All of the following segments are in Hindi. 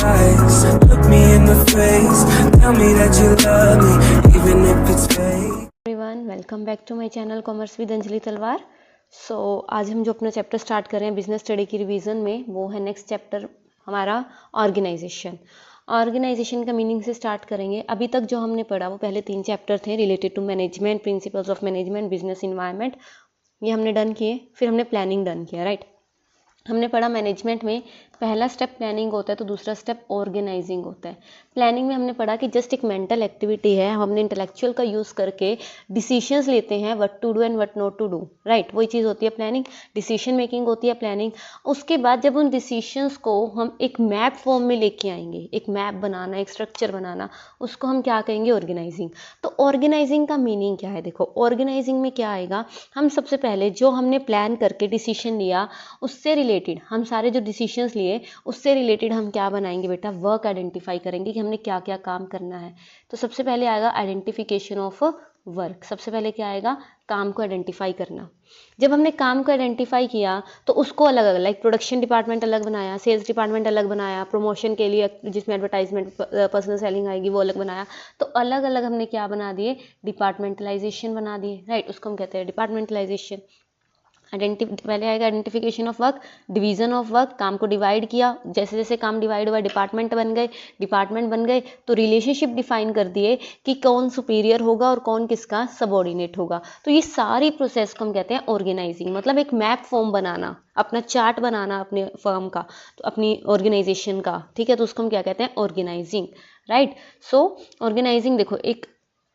lies. Look me in the face, tell me that you love me, even if it's fake. Everyone, welcome back to my channel commerce with Anjali Talwar. आज हम जो अपना चैप्टर स्टार्ट कर रहे हैं बिजनेस स्टडी की रिवीजन में, वो है नेक्स्ट चैप्टर हमारा ऑर्गेनाइजेशन। ऑर्गेनाइजेशन का मीनिंग से स्टार्ट करेंगे। अभी तक जो हमने पढ़ा वो पहले 3 चैप्टर थे related to management, principles of management, business environment, ये हमने डन किए। फिर हमने प्लानिंग डन किया, राइट। हमने पढ़ा मैनेजमेंट में पहला स्टेप प्लानिंग होता है तो दूसरा स्टेप ऑर्गेनाइजिंग होता है। प्लानिंग में हमने पढ़ा कि जस्ट एक मेंटल एक्टिविटी है, हमने इंटेलेक्चुअल का यूज़ करके डिसीजंस लेते हैं, what to do and what not to do, right. वही चीज़ होती है प्लानिंग, डिसीजन मेकिंग होती है प्लानिंग। उसके बाद जब उन डिसीजंस को हम एक मैप फॉर्म में लेके आएंगे, एक मैप बनाना, एक स्ट्रक्चर बनाना, उसको हम क्या कहेंगे, ऑर्गेनाइजिंग। तो ऑर्गेनाइजिंग का मीनिंग क्या है, देखो ऑर्गेनाइजिंग में क्या आएगा, हम सबसे पहले जो हमने प्लान करके डिसीजन लिया उससे रिलेटेड, हम सारे जो डिसीजंस लिए उससे रिलेटेड हम क्या बनाएंगे बेटा, वर्क आइडेंटिफाई करेंगे कि हमने क्या क्या काम करना है। तो सबसे पहले आएगा आइडेंटिफिकेशन ऑफ वर्क। सबसे पहले क्या आएगा, काम को आइडेंटिफाई करना। जब हमने काम को आइडेंटिफाई किया तो उसको अलग अलग, लाइक प्रोडक्शन डिपार्टमेंट अलग बनाया, सेल्स डिपार्टमेंट अलग बनाया, प्रमोशन के लिए जिसमें एडवर्टाइजमेंट पर्सनल सेलिंग आएगी वो अलग बनाया। तो अलग अलग हमने क्या बना दिए, डिपार्टमेंटलाइजेशन बना दिए, राइट। उसको हम कहते हैं डिपार्टमेंटलाइजेशन। पहले आएगा identification of work, division of work, काम को डिवाइड किया, जैसे जैसे काम डिवाइड हुआ डिपार्टमेंट बन गए तो रिलेशनशिप डिफाइन कर दिए कि कौन सुपीरियर होगा और कौन किसका सबऑर्डिनेट होगा। तो ये सारी प्रोसेस को हम कहते हैं ऑर्गेनाइजिंग, मतलब एक मैप फॉर्म बनाना, अपना चार्ट बनाना अपने फर्म का, तो अपनी ऑर्गेनाइजेशन का, ठीक है। तो उसको हम क्या कहते हैं, ऑर्गेनाइजिंग, राइट। सो ऑर्गेनाइजिंग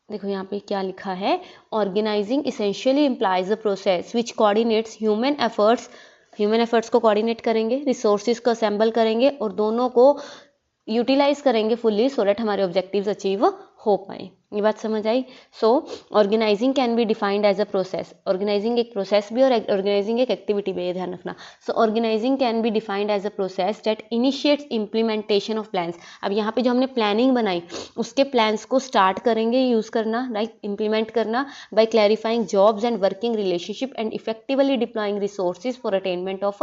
देखो यहाँ पे क्या लिखा है, organising essentially implies a process which coordinates human efforts को कोऑर्डिनेट करेंगे, रिसोर्सेज को असेंबल करेंगे और दोनों को यूटिलाइज करेंगे फुल्ली, सो दैट हमारे ऑब्जेक्टिव्स अचीव हो पाए। ये बात समझ आई। So organising can be defined as a process. Organising एक प्रोसेस भी और ऑर्गेनाइजिंग एक एक्टिविटी भी, ये ध्यान रखना। So organising can be defined as a process that initiates implementation of plans. अब यहाँ पे जो हमने प्लानिंग बनाई उसके प्लान्स को स्टार्ट करेंगे यूज करना, राइट, इम्प्लीमेंट करना, by clarifying jobs and working relationship and effectively deploying resources for attainment of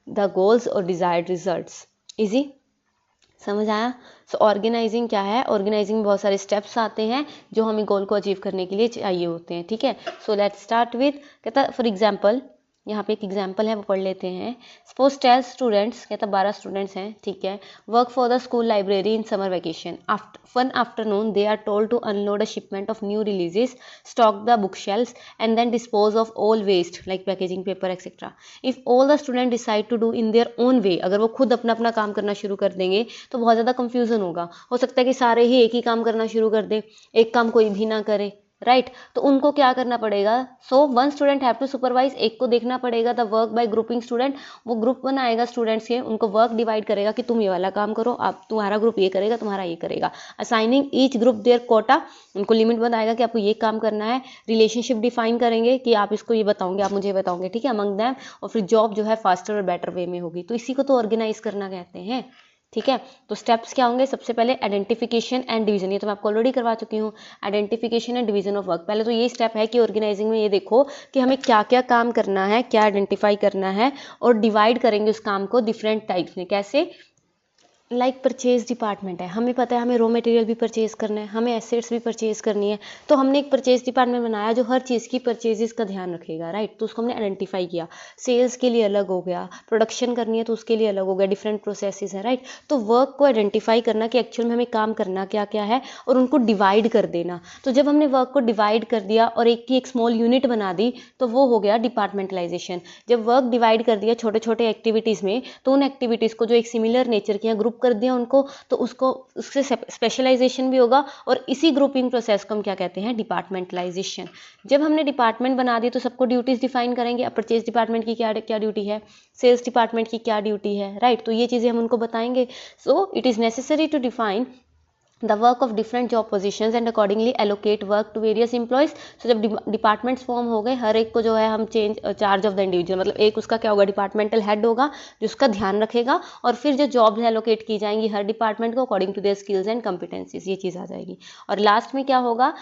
the goals और डिजायर्ड रिजल्ट्स। इजी, समझ आया। सो ऑर्गेनाइजिंग क्या है, ऑर्गेनाइजिंग में बहुत सारे स्टेप्स आते हैं जो हमें गोल को अचीव करने के लिए चाहिए होते हैं, ठीक है। सो लेट्स स्टार्ट विद, कहता फॉर एग्जांपल, यहाँ पे एक एग्जांपल है वो पढ़ लेते हैं। सपोज 10 स्टूडेंट्स, कहता 12 स्टूडेंट्स हैं, ठीक है, work for the school library in summer vacation. One afternoon they are told to unload a shipment of new releases, stock the book shelves and then dispose of all waste like packaging paper etcetera. If all the student decide to do in their own way, अगर वो खुद अपना अपना काम करना शुरू कर देंगे तो बहुत ज़्यादा कंफ्यूजन होगा। हो सकता है कि सारे ही एक ही काम करना शुरू कर दें, एक काम कोई भी ना करे, राइट। तो उनको क्या करना पड़ेगा, so one student have to supervise, एक को देखना पड़ेगा the work by grouping student. वो ग्रुप बनाएगा स्टूडेंट्स के, उनको वर्क डिवाइड करेगा कि तुम ये वाला काम करो, आप तुम्हारा ग्रुप ये करेगा, तुम्हारा ये करेगा। Assigning each group their quota, उनको लिमिट बताएगा कि आपको ये काम करना है। रिलेशनशिप डिफाइन करेंगे कि आप इसको ये बताओगे, आप मुझे बताओगे, ठीक है, अमंग देम। और फिर जॉब जो है फास्टर और बेटर वे में होगी। तो इसी को तो ऑर्गेनाइज करना कहते हैं, ठीक है। तो स्टेप्स क्या होंगे, सबसे पहले आइडेंटिफिकेशन एंड डिवीजन, ये तो मैं आपको ऑलरेडी करवा चुकी हूँ। Identification and division of work, पहले तो ये स्टेप है कि ऑर्गेनाइजिंग में ये देखो कि हमें क्या क्या काम करना है, क्या आइडेंटिफाई करना है, और डिवाइड करेंगे उस काम को डिफरेंट टाइप्स में। कैसे, लाइक परचेज डिपार्टमेंट है, हमें पता है हमें रॉ मटेरियल भी परचेज करना है, हमें एसेट्स भी परचेज करनी है, तो हमने एक परचेज डिपार्टमेंट बनाया जो हर चीज़ की परचेजेस का ध्यान रखेगा, राइट। तो उसको हमने आइडेंटिफाई किया। सेल्स के लिए अलग हो गया, प्रोडक्शन करनी है तो उसके लिए अलग हो गया, डिफरेंट प्रोसेसेस है, राइट। तो वर्क को आइडेंटिफाई करना कि एक्चुअल में हमें काम करना क्या क्या है और उनको डिवाइड कर देना। तो जब हमने वर्क को डिवाइड कर दिया और एक की एक स्मॉल यूनिट बना दी तो वो हो गया डिपार्टमेंटलाइजेशन। जब वर्क डिवाइड कर दिया छोटे छोटे एक्टिविटीज़ में, तो उन एक्टिविटीज़ को जो एक सिमिलर नेचर की ग्रुप कर दिया उनको, तो उसको उससे स्पेशलाइजेशन भी होगा। और इसी ग्रुपिंग प्रोसेस को हम क्या कहते हैं, डिपार्टमेंटलाइजेशन। जब हमने डिपार्टमेंट बना दिए तो सबको ड्यूटीज डिफाइन करेंगे। अब परचेज डिपार्टमेंट की क्या क्या ड्यूटी है, सेल्स डिपार्टमेंट की क्या ड्यूटी है, राइट। तो ये चीज़ें हम उनको बताएंगे। So it is necessary to define the work of different job positions and accordingly allocate work to various employees। so जब डिपार्टमेंट्स फॉर्म हो गए, हर एक को जो है हम चार्ज ऑफ द इंडिविजुअल, मतलब एक उसका क्या होगा, डिपार्टमेंटल हेड होगा जो उसका ध्यान रखेगा, और फिर जो जॉब्स एलोकेट की जाएंगी हर डिपार्टमेंट को according to their skills and competencies, ये चीज़ आ जाएगी। और लास्ट में क्या होगा,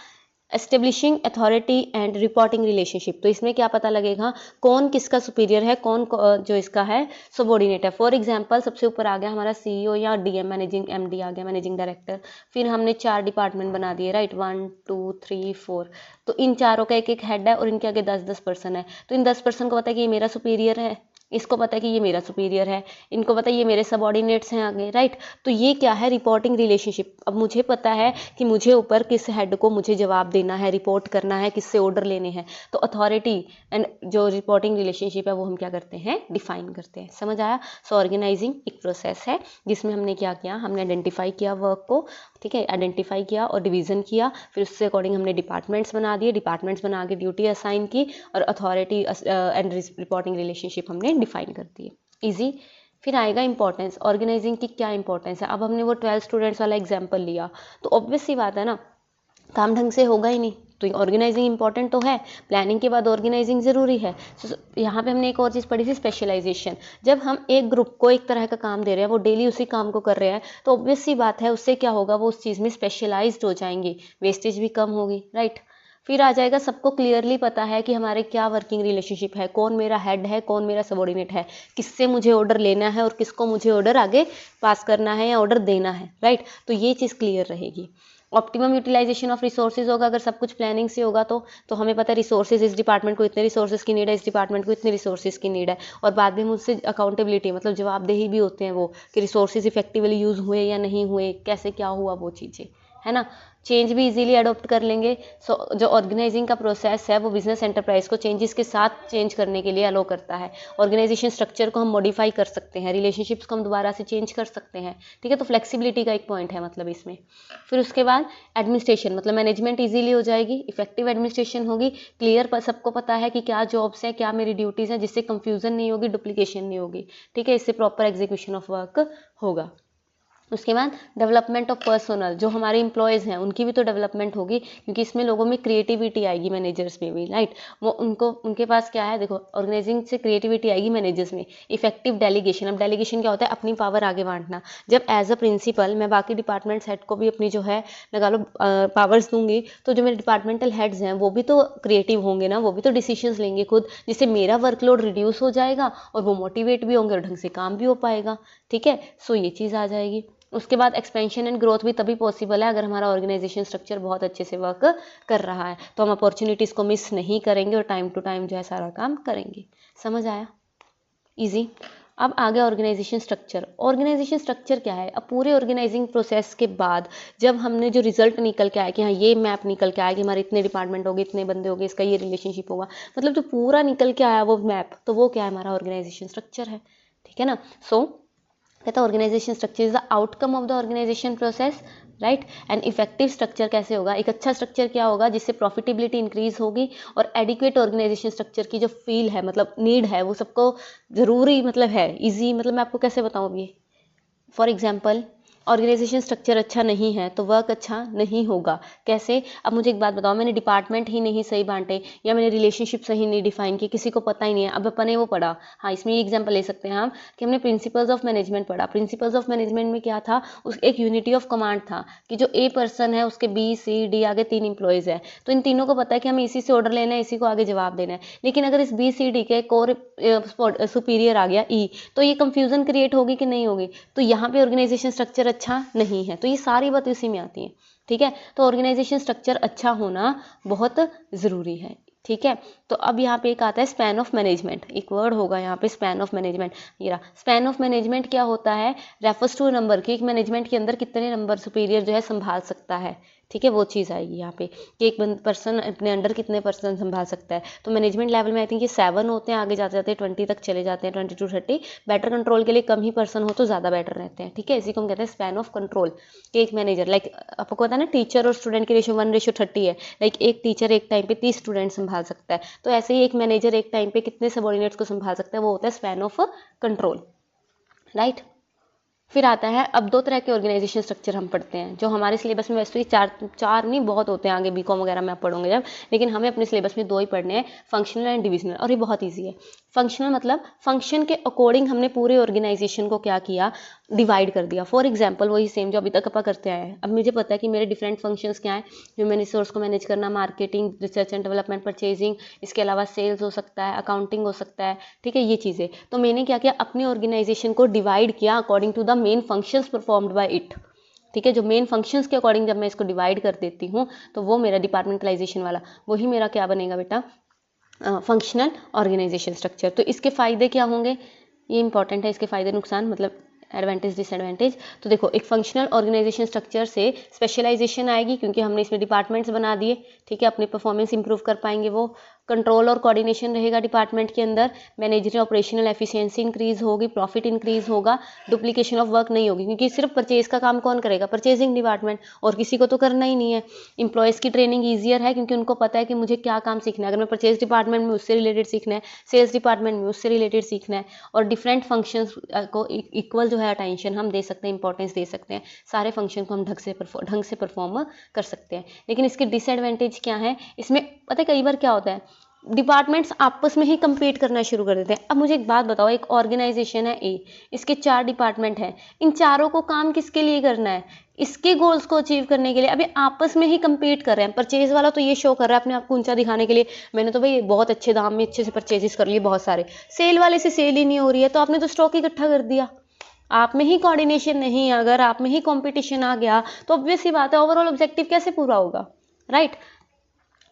establishing authority and reporting relationship, तो इसमें क्या पता लगेगा कौन किसका सुपीरियर है, कौन जो इसका है सबॉर्डिनेट है। फॉर एग्जांपल सबसे ऊपर आ गया हमारा CEO या DM, मैनेजिंग MD आ गया, मैनेजिंग डायरेक्टर, फिर हमने 4 डिपार्टमेंट बना दिए, राइट, 1 2 3 4, तो इन चारों का एक एक हेड है और इनके आगे 10-10 पर्सन है। तो इन 10 पर्सन को पता है कि ये मेरा सुपीरियर है, इसको पता है कि ये मेरा सुपीरियर है, इनको पता है ये मेरे सबॉर्डिनेट्स हैं आगे, राइट। तो ये क्या है, रिपोर्टिंग रिलेशनशिप। अब मुझे पता है कि मुझे ऊपर किस हेड को मुझे जवाब देना है, रिपोर्ट करना है, किससे ऑर्डर लेने हैं। तो अथॉरिटी एंड जो रिपोर्टिंग रिलेशनशिप है वो हम क्या करते हैं, डिफाइन करते हैं। समझ आया। सो ऑर्गेनाइजिंग एक प्रोसेस है जिसमें हमने क्या किया, हमने आइडेंटिफाई किया वर्क को, ठीक है, आइडेंटिफाई किया और डिवीजन किया, फिर उससे अकॉर्डिंग हमने डिपार्टमेंट्स बना दिए, डिपार्टमेंट्स बना के ड्यूटी असाइन की और अथॉरिटी एंड रिपोर्टिंग रिलेशनशिप हमने डिफाइन कर दिए। इजी। फिर आएगा इंपॉर्टेंस। ऑर्गेनाइजिंग की क्या इंपॉर्टेंस है। अब हमने वो 12 स्टूडेंट्स वाला एग्जाम्पल लिया, तो ऑब्वियस सी बात है ना, काम ढंग से होगा ही नहीं, तो ऑर्गेनाइजिंग इंपॉर्टेंट तो है, प्लानिंग के बाद ऑर्गेनाइजिंग ज़रूरी है। यहाँ पे हमने एक और चीज़ पढ़ी थी, स्पेशलाइजेशन। जब हम एक ग्रुप को एक तरह का काम दे रहे हैं, वो डेली उसी काम को कर रहे हैं, तो ऑब्वियस सी बात है उससे क्या होगा, वो उस चीज़ में स्पेशलाइज्ड हो जाएंगे, वेस्टेज भी कम होगी, राइट। फिर आ जाएगा सबको क्लियरली पता है कि हमारे क्या वर्किंग रिलेशनशिप है, कौन मेरा हेड है, कौन मेरा सबॉर्डिनेट है, किससे मुझे ऑर्डर लेना है और किसको मुझे ऑर्डर आगे पास करना है या ऑर्डर देना है, राइट। तो ये चीज़ क्लियर रहेगी। ऑप्टिमम यूटिलाइजेशन ऑफ रिसोर्सेज होगा अगर सब कुछ प्लानिंग से होगा, तो हमें पता है रिसोर्सेज, इस डिपार्टमेंट को इतने रिसोर्सेज की नीड है, इस डिपार्टमेंट को इतने रिसोर्सेज की नीड है, और बाद में मुझसे अकाउंटेबिलिटी मतलब जवाबदेही भी होते हैं वो कि रिसोर्सेज इफेक्टिवली यूज़ हुए या नहीं हुए, कैसे क्या हुआ, वो चीज़ें है ना। चेंज भी इजीली अडॉप्ट कर लेंगे। सो जो ऑर्गेनाइजिंग का प्रोसेस है वो बिजनेस एंटरप्राइज को चेंजेस के साथ चेंज करने के लिए अलो करता है। ऑर्गेनाइजेशन स्ट्रक्चर को हम मॉडिफाई कर सकते हैं, रिलेशनशिप्स को हम दोबारा से चेंज कर सकते हैं, ठीक है। तो फ्लेक्सिबिलिटी का एक पॉइंट है मतलब इसमें। फिर उसके बाद एडमिनिस्ट्रेशन, मतलब मैनेजमेंट इजीली हो जाएगी, इफेक्टिव एडमिनिस्ट्रेशन होगी, क्लियर पर सबको पता है कि क्या जॉब्स हैं, क्या मेरी ड्यूटीज़ हैं, जिससे कंफ्यूजन नहीं होगी, डुप्लीकेशन नहीं होगी, ठीक है। इससे प्रॉपर एग्जीक्यूशन ऑफ वर्क होगा। उसके बाद डेवलपमेंट ऑफ पर्सनल, जो हमारे एम्प्लॉयज़ हैं उनकी भी तो डेवलपमेंट होगी, क्योंकि इसमें लोगों में क्रिएटिविटी आएगी, मैनेजर्स में भी, राइट। वो उनके पास क्या है, देखो ऑर्गेनाइजिंग से क्रिएटिविटी आएगी मैनेजर्स में। इफेक्टिव डेलीगेशन, अब डेलीगेशन क्या होता है, अपनी पावर आगे बांटना। जब एज अ प्रिंसिपल मैं बाकी डिपार्टमेंट हेड को भी अपनी जो है लगा लो पावर्स दूंगी, तो जो मेरे डिपार्टमेंटल हेड्स हैं वो भी तो क्रिएटिव होंगे ना, वो भी तो डिसीजंस लेंगे खुद, जिससे मेरा वर्कलोड रिड्यूस हो जाएगा और वो मोटिवेट भी होंगे और ढंग से काम भी हो पाएगा, ठीक है। सो ये चीज़ आ जाएगी। उसके बाद एक्सपेंशन एंड ग्रोथ भी तभी पॉसिबल है अगर हमारा ऑर्गेनाइजेशन स्ट्रक्चर बहुत अच्छे से वर्क कर रहा है, तो हम अपॉर्चुनिटीज़ को मिस नहीं करेंगे और टाइम टू टाइम जो है सारा काम करेंगे। समझ आया, इजी। अब आगे ऑर्गेनाइजेशन स्ट्रक्चर। ऑर्गेनाइजेशन स्ट्रक्चर क्या है, अब पूरे ऑर्गेनाइजिंग प्रोसेस के बाद जब हमने जो रिजल्ट निकल के आया कि हाँ ये मैप निकल के आया कि हमारे इतने डिपार्टमेंट होंगे, इतने बंदे होंगे, इसका ये रिलेशनशिप होगा, मतलब जो पूरा निकल के आया वो मैप, तो वो क्या है, हमारा ऑर्गेनाइजेशन स्ट्रक्चर है, ठीक है ना। सो कहता है organisation structure is the outcome of the organisation process, right. And effective structure कैसे होगा, एक अच्छा स्ट्रक्चर क्या होगा जिससे प्रॉफिटेबिलिटी इंक्रीज होगी और एडिक्वेट ऑर्गेनाइजेशन स्ट्रक्चर की जो फील है, मतलब नीड है, वो सबको ज़रूरी मतलब है, इजी, मतलब मैं आपको कैसे बताऊँ अब ये। फॉर एग्जाम्पल ऑर्गेनाइजेशन स्ट्रक्चर अच्छा नहीं है तो वर्क अच्छा नहीं होगा। कैसे, अब मुझे एक बात बताओ, मैंने डिपार्टमेंट ही नहीं सही बांटे या मैंने रिलेशनशिप सही नहीं डिफाइन की, किसी को पता ही नहीं है, अब अपन ने वो पढ़ा। हाँ, इसमें ये एग्जांपल ले सकते हैं हम कि हमने प्रिंसिपल्स ऑफ मैनेजमेंट पढ़ा। प्रिंसिपल्स ऑफ मैनेजमेंट में क्या था, उस एक यूनिटी ऑफ कमांड था कि जो ए पर्सन है उसके बी सी डी आगे 3 एम्प्लॉयज़ है, तो इन तीनों को पता है कि हमें इसी से ऑर्डर लेना है, इसी को आगे जवाब देना है। लेकिन अगर इस बी सी डी के एक और सुपीरियर आ गया ई, तो ये कंफ्यूजन क्रिएट होगी कि नहीं होगी, तो यहाँ पे ऑर्गेनाइजेशन स्ट्रक्चर अच्छा नहीं है। तो ये सारी बात इसी में आती है, ठीक है। तो ऑर्गेनाइजेशन स्ट्रक्चर अच्छा होना बहुत ज़रूरी है, ठीक है। तो अब यहाँ पे एक आता है स्पैन ऑफ मैनेजमेंट, एक वर्ड होगा यहाँ पे स्पैन ऑफ मैनेजमेंट। ये रहा स्पैन ऑफ मैनेजमेंट, क्या होता है, रेफर्स टू नंबर कि एक मैनेजमेंट के अंदर कितने नंबर सुपीरियर जो है संभाल सकता है, ठीक है। वो चीज़ आएगी यहाँ पे कि एक पर्सन अपने अंडर कितने पर्सन संभाल सकता है। तो मैनेजमेंट लेवल में आई थिंक ये 7 होते हैं, आगे जाते जाते 20 तक चले जाते हैं, 20 to 30। बेटर कंट्रोल के लिए कम ही पर्सन हो तो ज़्यादा बेटर रहते हैं, ठीक है। इसी को हम कहते हैं स्पैन ऑफ कंट्रोल कि एक मैनेजर, लाइक आपको पता है ना, टीचर और स्टूडेंट की रेशियो 1:30 है, लाइक एक टीचर एक टाइम पे 30 स्टूडेंट संभाल सकता है, तो ऐसे ही एक मैनेजर एक टाइम पे कितने सबॉर्डिनेट्स को संभाल सकता है, वो होता है स्पैन ऑफ कंट्रोल, राइट। फिर आता है, अब 2 तरह के ऑर्गेनाइजेशन स्ट्रक्चर हम पढ़ते हैं जो हमारे सिलेबस में, वैसे तो चार नहीं बहुत होते हैं, आगे बीकॉम वगैरह में आप पढ़ोगे जब, लेकिन हमें अपने सिलेबस में 2 ही पढ़ने हैं, फंक्शनल एंड डिविजनल, और ये बहुत ईजी है। फंक्शनल मतलब फंक्शन के अकॉर्डिंग हमने पूरे ऑर्गेनाइजेशन को क्या किया, डिवाइड कर दिया। फॉर एग्जाम्पल वही सेम जो अभी तक अपन करते आए हैं। अब मुझे पता है कि मेरे डिफरेंट फंक्शंस क्या हैं, ह्यूमन रिसोर्स को मैनेज करना, marketing, research and development, purchasing, इसके अलावा सेल्स हो सकता है, अकाउंटिंग हो सकता है, ठीक है, ये चीज़ें। तो मैंने क्या किया, अपने ऑर्गेनाइजेशन को डिवाइड किया according to the main functions performed by it, ठीक है। जो मेन फंक्शंस के अकॉर्डिंग जब मैं इसको डिवाइड कर देती हूँ तो वो मेरा डिपार्टमेंटलाइजेशन वाला, वही मेरा क्या बनेगा बेटा, फंक्शनल ऑर्गेनाइजेशन स्ट्रक्चर। तो इसके फ़ायदे क्या होंगे, ये इंपॉर्टेंट है, इसके फ़ायदे नुकसान मतलब एडवांटेज डिसएडवांटेज। तो देखो, एक फंक्शनल ऑर्गेनाइजेशन स्ट्रक्चर से स्पेशलाइजेशन आएगी क्योंकि हमने इसमें डिपार्टमेंट्स बना दिए, ठीक है, अपनी परफॉर्मेंस इंप्रूव कर पाएंगे वो। कंट्रोल और कोऑर्डिनेशन रहेगा डिपार्टमेंट के अंदर, मैनेजरी ऑपरेशनल एफिशिएंसी इंक्रीज होगी, प्रॉफिट इंक्रीज होगा, डुप्लीकेशन ऑफ वर्क नहीं होगी क्योंकि सिर्फ परचेज का काम कौन करेगा, परचेजिंग डिपार्टमेंट, और किसी को तो करना ही नहीं है। इंप्लॉयज़ की ट्रेनिंग ईजियर है क्योंकि उनको पता है कि मुझे क्या काम सीखना है। अगर मैं परचेज डिपार्टमेंट में उससे रिलेटेड सीखना है, सेल्स डिपार्टमेंट में उससे रिलेटेड सीखना है, और डिफरेंट फंक्शंस को इक्वल जो है अटेंशन हम दे सकते हैं, इंपॉर्टेंस दे सकते हैं, सारे फंक्शन को हम ढंग से परफॉर्म कर सकते हैं। लेकिन इसके डिसएडवांटेज क्या है, इसमें पता है कई बार क्या होता है, डिपार्टमेंट्स आपस में ही compete करना शुरू कर देते हैं। अब मुझे एक बात बताओ, एक ऑर्गेनाइजेशन है ए, इसके 4 डिपार्टमेंट हैं, इन चारों को काम किसके लिए करना है, इसके गोल्स को अचीव करने के लिए। अभी आपस में ही compete कर रहे हैं। परचेज वाला तो ये शो कर रहा है अपने आप को ऊंचा दिखाने के लिए, मैंने तो भाई बहुत अच्छे दाम में अच्छे से परचेजेस कर लिए बहुत सारे। सेल वाले से सेल ही नहीं हो रही है, तो आपने तो स्टॉक इकट्ठा कर दिया। आप में ही कोऑर्डिनेशन नहीं है, अगर आप में ही कंपटीशन आ गया तो ऑब्वियस सी बात है ओवरऑल ऑब्जेक्टिव कैसे पूरा होगा, राइट।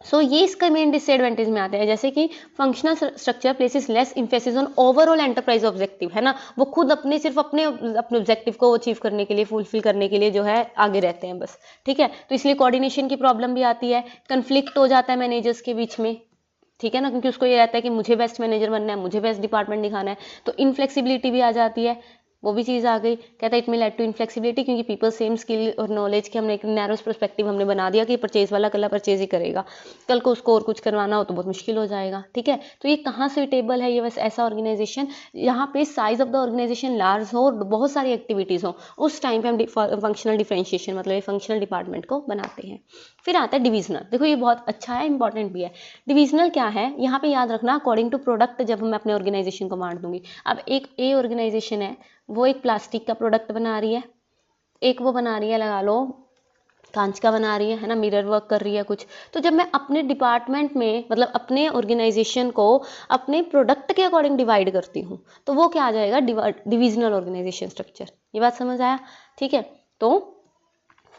सो ये इसका मेन डिसएडवांटेज में आते हैं, जैसे कि functional structure places less emphasis on overall enterprise objective, है ना, वो खुद अपने सिर्फ अपने ऑब्जेक्टिव को अचीव करने के लिए, फुलफिल करने के लिए जो है आगे रहते हैं बस, ठीक है। तो इसलिए कोऑर्डिनेशन की प्रॉब्लम भी आती है, कन्फ्लिक्ट हो जाता है मैनेजर्स के बीच में, ठीक है ना, क्योंकि उसको ये रहता है कि मुझे बेस्ट मैनेजर बनना है, मुझे बेस्ट डिपार्टमेंट दिखाना है, तो इनफ्लेक्सिबिलिटी भी आ जाती है, वो भी चीज़ आ गई। कहता है इट में लेड टू इनफ्लेक्सिबिलिटी क्योंकि पीपल सेम स्किल और नॉलेज के हमने एक नैरो पर्सपेक्टिव हमने बना दिया कि परचेज वाला कल परचेज ही करेगा, कल को उसको और कुछ करवाना हो तो बहुत मुश्किल हो जाएगा, ठीक है। तो ये कहाँ सुइटेबल है, ये बस ऐसा ऑर्गेनाइजेशन यहाँ पे size of the organisation large हो और बहुत सारी एक्टिविटीज़ हो, उस टाइम पे हम फंक्शनल डिफरेंशिएशन मतलब ये फंक्शनल डिपार्टमेंट को बनाते हैं। फिर आता है डिविजनल। देखो ये बहुत अच्छा है, इंपॉर्टेंट भी है। डिविजनल क्या है, यहाँ पे याद रखना अकॉर्डिंग टू प्रोडक्ट जब मैं अपने ऑर्गेनाइजेशन को बांट दूंगी। अब एक ए ऑर्गेनाइजेशन है, वो एक प्लास्टिक का प्रोडक्ट बना रही है, एक वो बना रही है लगा लो कांच का बना रही है ना, मिरर वर्क कर रही है कुछ। तो जब मैं अपने डिपार्टमेंट में मतलब अपने ऑर्गेनाइजेशन को अपने प्रोडक्ट के अकॉर्डिंग डिवाइड करती हूँ तो वो क्या आ जाएगा, डिविजनल ऑर्गेनाइजेशन स्ट्रक्चर। ये बात समझ आया, ठीक है। तो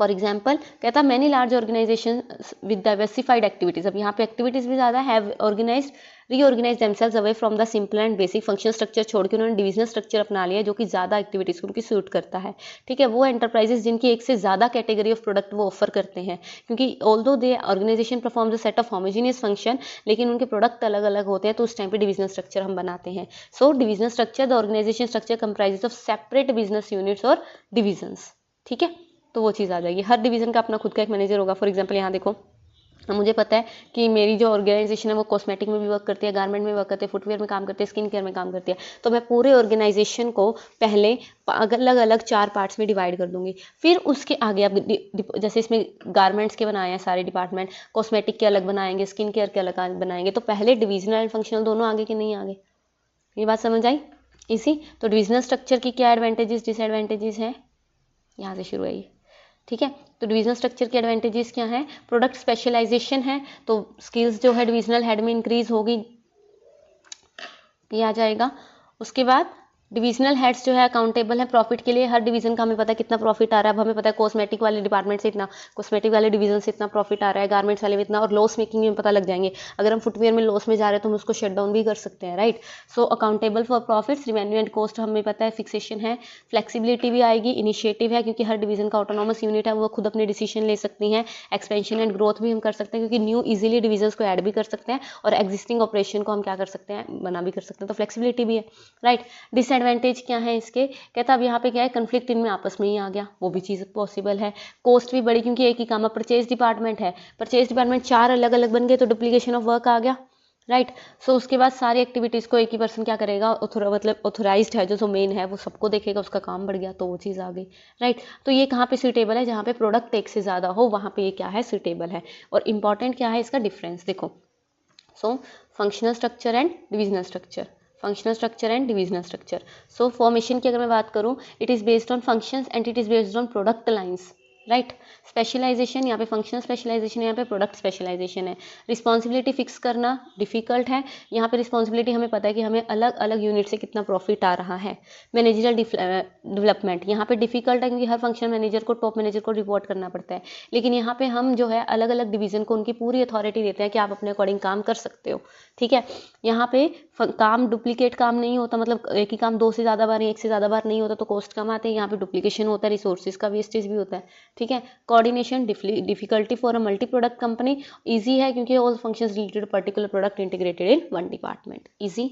फॉर एग्जाम्पल कहता many large organisation with diversified activities, अब यहाँ पे एक्टिविटीज भी ज़्यादा have organised reorganise themselves away from the simple and basic functional structure छोड़ के उन्होंने डिविजनल स्ट्रक्चर अपना लिया जो कि ज़्यादा एक्टिविटीज़ को उनकी सूट करता है, ठीक है। वो एंटरप्राइजेस जिनकी एक से ज़्यादा कैटेगरी ऑफ प्रोडक्ट वो ऑफर करते हैं, क्योंकि although they organisation performs a set of homogeneous function, लेकिन उनके प्रोडक्ट अलग अलग होते हैं, तो उस टाइम पे डिविजनल स्ट्रक्चर हम बनाते हैं। So divisional structure, the organisation structure comprises of separate business units और डिविजन्स, ठीक है। तो वो चीज़ आ जाएगी, हर डिवीजन का अपना खुद का एक मैनेजर होगा। फॉर एग्जांपल यहाँ देखो, मुझे पता है कि मेरी जो ऑर्गेनाइजेशन है वो कॉस्मेटिक में भी वर्क करती है, गारमेंट में वर्क करती है, फुटवेयर में काम करती है, स्किन केयर में काम करती है। तो मैं पूरे ऑर्गेनाइजेशन को पहले अलग अलग 4 पार्ट्स में डिवाइड कर दूंगी। फिर उसके आगे अब जैसे इसमें गारमेंट्स के बनाए हैं सारे डिपार्टमेंट, कॉस्मेटिक के अलग बनाएंगे, स्किन केयर के अलग बनाएंगे, तो पहले डिविजनल एंड फंक्शनल दोनों आगे के नहीं आगे। ये बात समझ आई इसी। तो डिविजनल स्ट्रक्चर की क्या एडवांटेजेस डिसएडवांटेजेस हैं, यहाँ से शुरू है ये, ठीक है। तो डिविजनल स्ट्रक्चर के एडवांटेजेस क्या हैं, प्रोडक्ट स्पेशलाइजेशन है तो स्किल्स जो है डिविजनल हेड में इंक्रीज होगी, ये आ जाएगा। उसके बाद डिविजनल हेड्स जो है अकाउंटेबल है प्रॉफिट के लिए, हर डिवीजन का हमें पता है कितना प्रॉफिट आ रहा है। अब हमें पता है कॉस्मेटिक वाले डिपार्टमेंट से इतना, कॉस्मेटिक वाले डिवीजन से इतना प्रॉफिट आ रहा है, गारमेंट्स वाले में इतना, और लॉस मेकिंग में पता लग जाएंगे। अगर हम फुटवेयर में लॉस में जा रहे हैं तो हम उसको शट डाउन भी कर सकते हैं, right. So accountable for profits, revenue and cost हमें पता है, फिक्सेशन है, फ्लेक्सिबिलिटी भी आएगी, इनिशिएटिव है क्योंकि हर डिवीजन का ऑटोनॉमस यूनिट है, वो खुद अपने डिसीजन ले सकती हैं, एक्सपेंशन एंड ग्रोथ भी हम कर सकते हैं क्योंकि न्यू इजीली डिवीजन को ऐड भी कर सकते हैं और एग्जिस्टिंग ऑपरेशन को हम क्या कर सकते हैं, बना भी कर सकते हैं, तो फ्लेक्सिबिलिटी भी है, राइट। डिसएडवांटेज क्या है इसके, कहता अब यहाँ पे क्या है, कन्फ्लिक्ट इनमें आपस में ही आ गया, वो भी चीज़ पॉसिबल है। कॉस्ट भी बड़ी क्योंकि एक ही काम, परचेज डिपार्टमेंट है, परचेज डिपार्टमेंट 4 अलग अलग बन गए तो डुप्लीकेशन ऑफ वर्क आ गया, राइट। सो उसके बाद सारी एक्टिविटीज़ को एक ही पर्सन क्या करेगा, मतलब ऑथोराइज्ड है जो मेन है वो सबको देखेगा, उसका काम बढ़ गया, तो वो चीज़ आ गई। राइट। तो ये कहाँ पे सूटेबल है, जहाँ पे प्रोडक्ट एक से ज़्यादा हो वहाँ पे ये क्या है, सूटेबल है। और इंपॉर्टेंट क्या है इसका डिफरेंस, देखो। So functional structure and divisional structure, functional structure and divisional structure. So formation की अगर मैं बात करूँ, it is based on functions and it is based on product lines. Right. Specialisation यहाँ पे फंक्शनल स्पेशलाइजेशन, यहाँ पे प्रोडक्ट स्पेशलाइजेशन है। रिस्पॉन्सिबिलिटी फिक्स करना डिफिकल्ट है। यहाँ पे रिस्पॉन्सिबिलिटी हमें पता है कि हमें अलग अलग यूनिट से कितना प्रॉफिट आ रहा है। मैनेजरल डेवलपमेंट यहाँ पे डिफिकल्ट है क्योंकि हर फंक्शनल मैनेजर को, टॉप मैनेजर को रिपोर्ट करना पड़ता है। लेकिन यहाँ पे हम जो है अलग अलग डिवीजन को उनकी पूरी अथॉरिटी देते हैं कि आप अपने अकॉर्डिंग काम कर सकते हो। ठीक है। यहाँ पे काम डुप्लीकेट काम नहीं होता, मतलब एक ही काम 2 से ज़्यादा बार, एक से ज़्यादा बार नहीं होता तो कॉस्ट कम आते हैं। यहाँ पे डुप्लीकेशन होता है, रिसोर्सेज का वेस्टेज भी होता है। ठीक है। Coordination difficulty for a multi product company, easy है क्योंकि all functions related particular product integrated in one department, easy.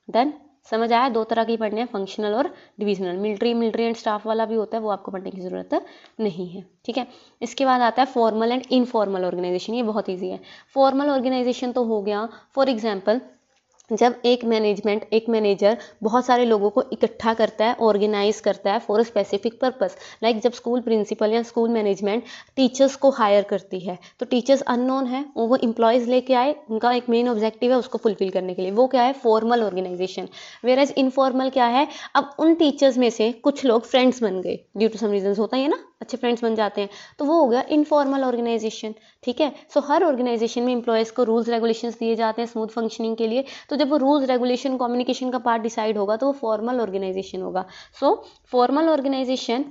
Done. समझ आया, 2 तरह की पढ़ने हैं, फंक्शनल और डिविजनल। मिलिट्री एंड स्टाफ वाला भी होता है, वो आपको पढ़ने की जरूरत नहीं है। ठीक है। इसके बाद आता है फॉर्मल एंड इनफॉर्मल ऑर्गेनाइजेशन, ये बहुत ईजी है। फॉर्मल ऑर्गेनाइजेशन तो हो गया, फॉर एग्जाम्पल जब एक मैनेजर बहुत सारे लोगों को इकट्ठा करता है, ऑर्गेनाइज करता है for a specific purpose. Like जब स्कूल प्रिंसिपल या स्कूल मैनेजमेंट टीचर्स को हायर करती है, तो टीचर्स अननोन है, वो एम्प्लॉयज़ लेके आए, उनका एक मेन ऑब्जेक्टिव है उसको फुलफिल करने के लिए, वो क्या है, formal organisation. Whereas informal क्या है, अब उन टीचर्स में से कुछ लोग फ्रेंड्स बन गए, ड्यू टू सम रीजंस, होता ही है ना, अच्छे फ्रेंड्स बन जाते हैं, तो वो हो गया इनफॉर्मल ऑर्गेनाइजेशन। ठीक है। सो हर ऑर्गेनाइजेशन में एम्प्लॉयज़ को रूल्स रेगुलेशंस दिए जाते हैं स्मूथ फंक्शनिंग के लिए। तो जब वो रूल्स रेगुलेशन कम्युनिकेशन का पार्ट डिसाइड होगा तो वो फॉर्मल ऑर्गेनाइजेशन होगा। So formal organisation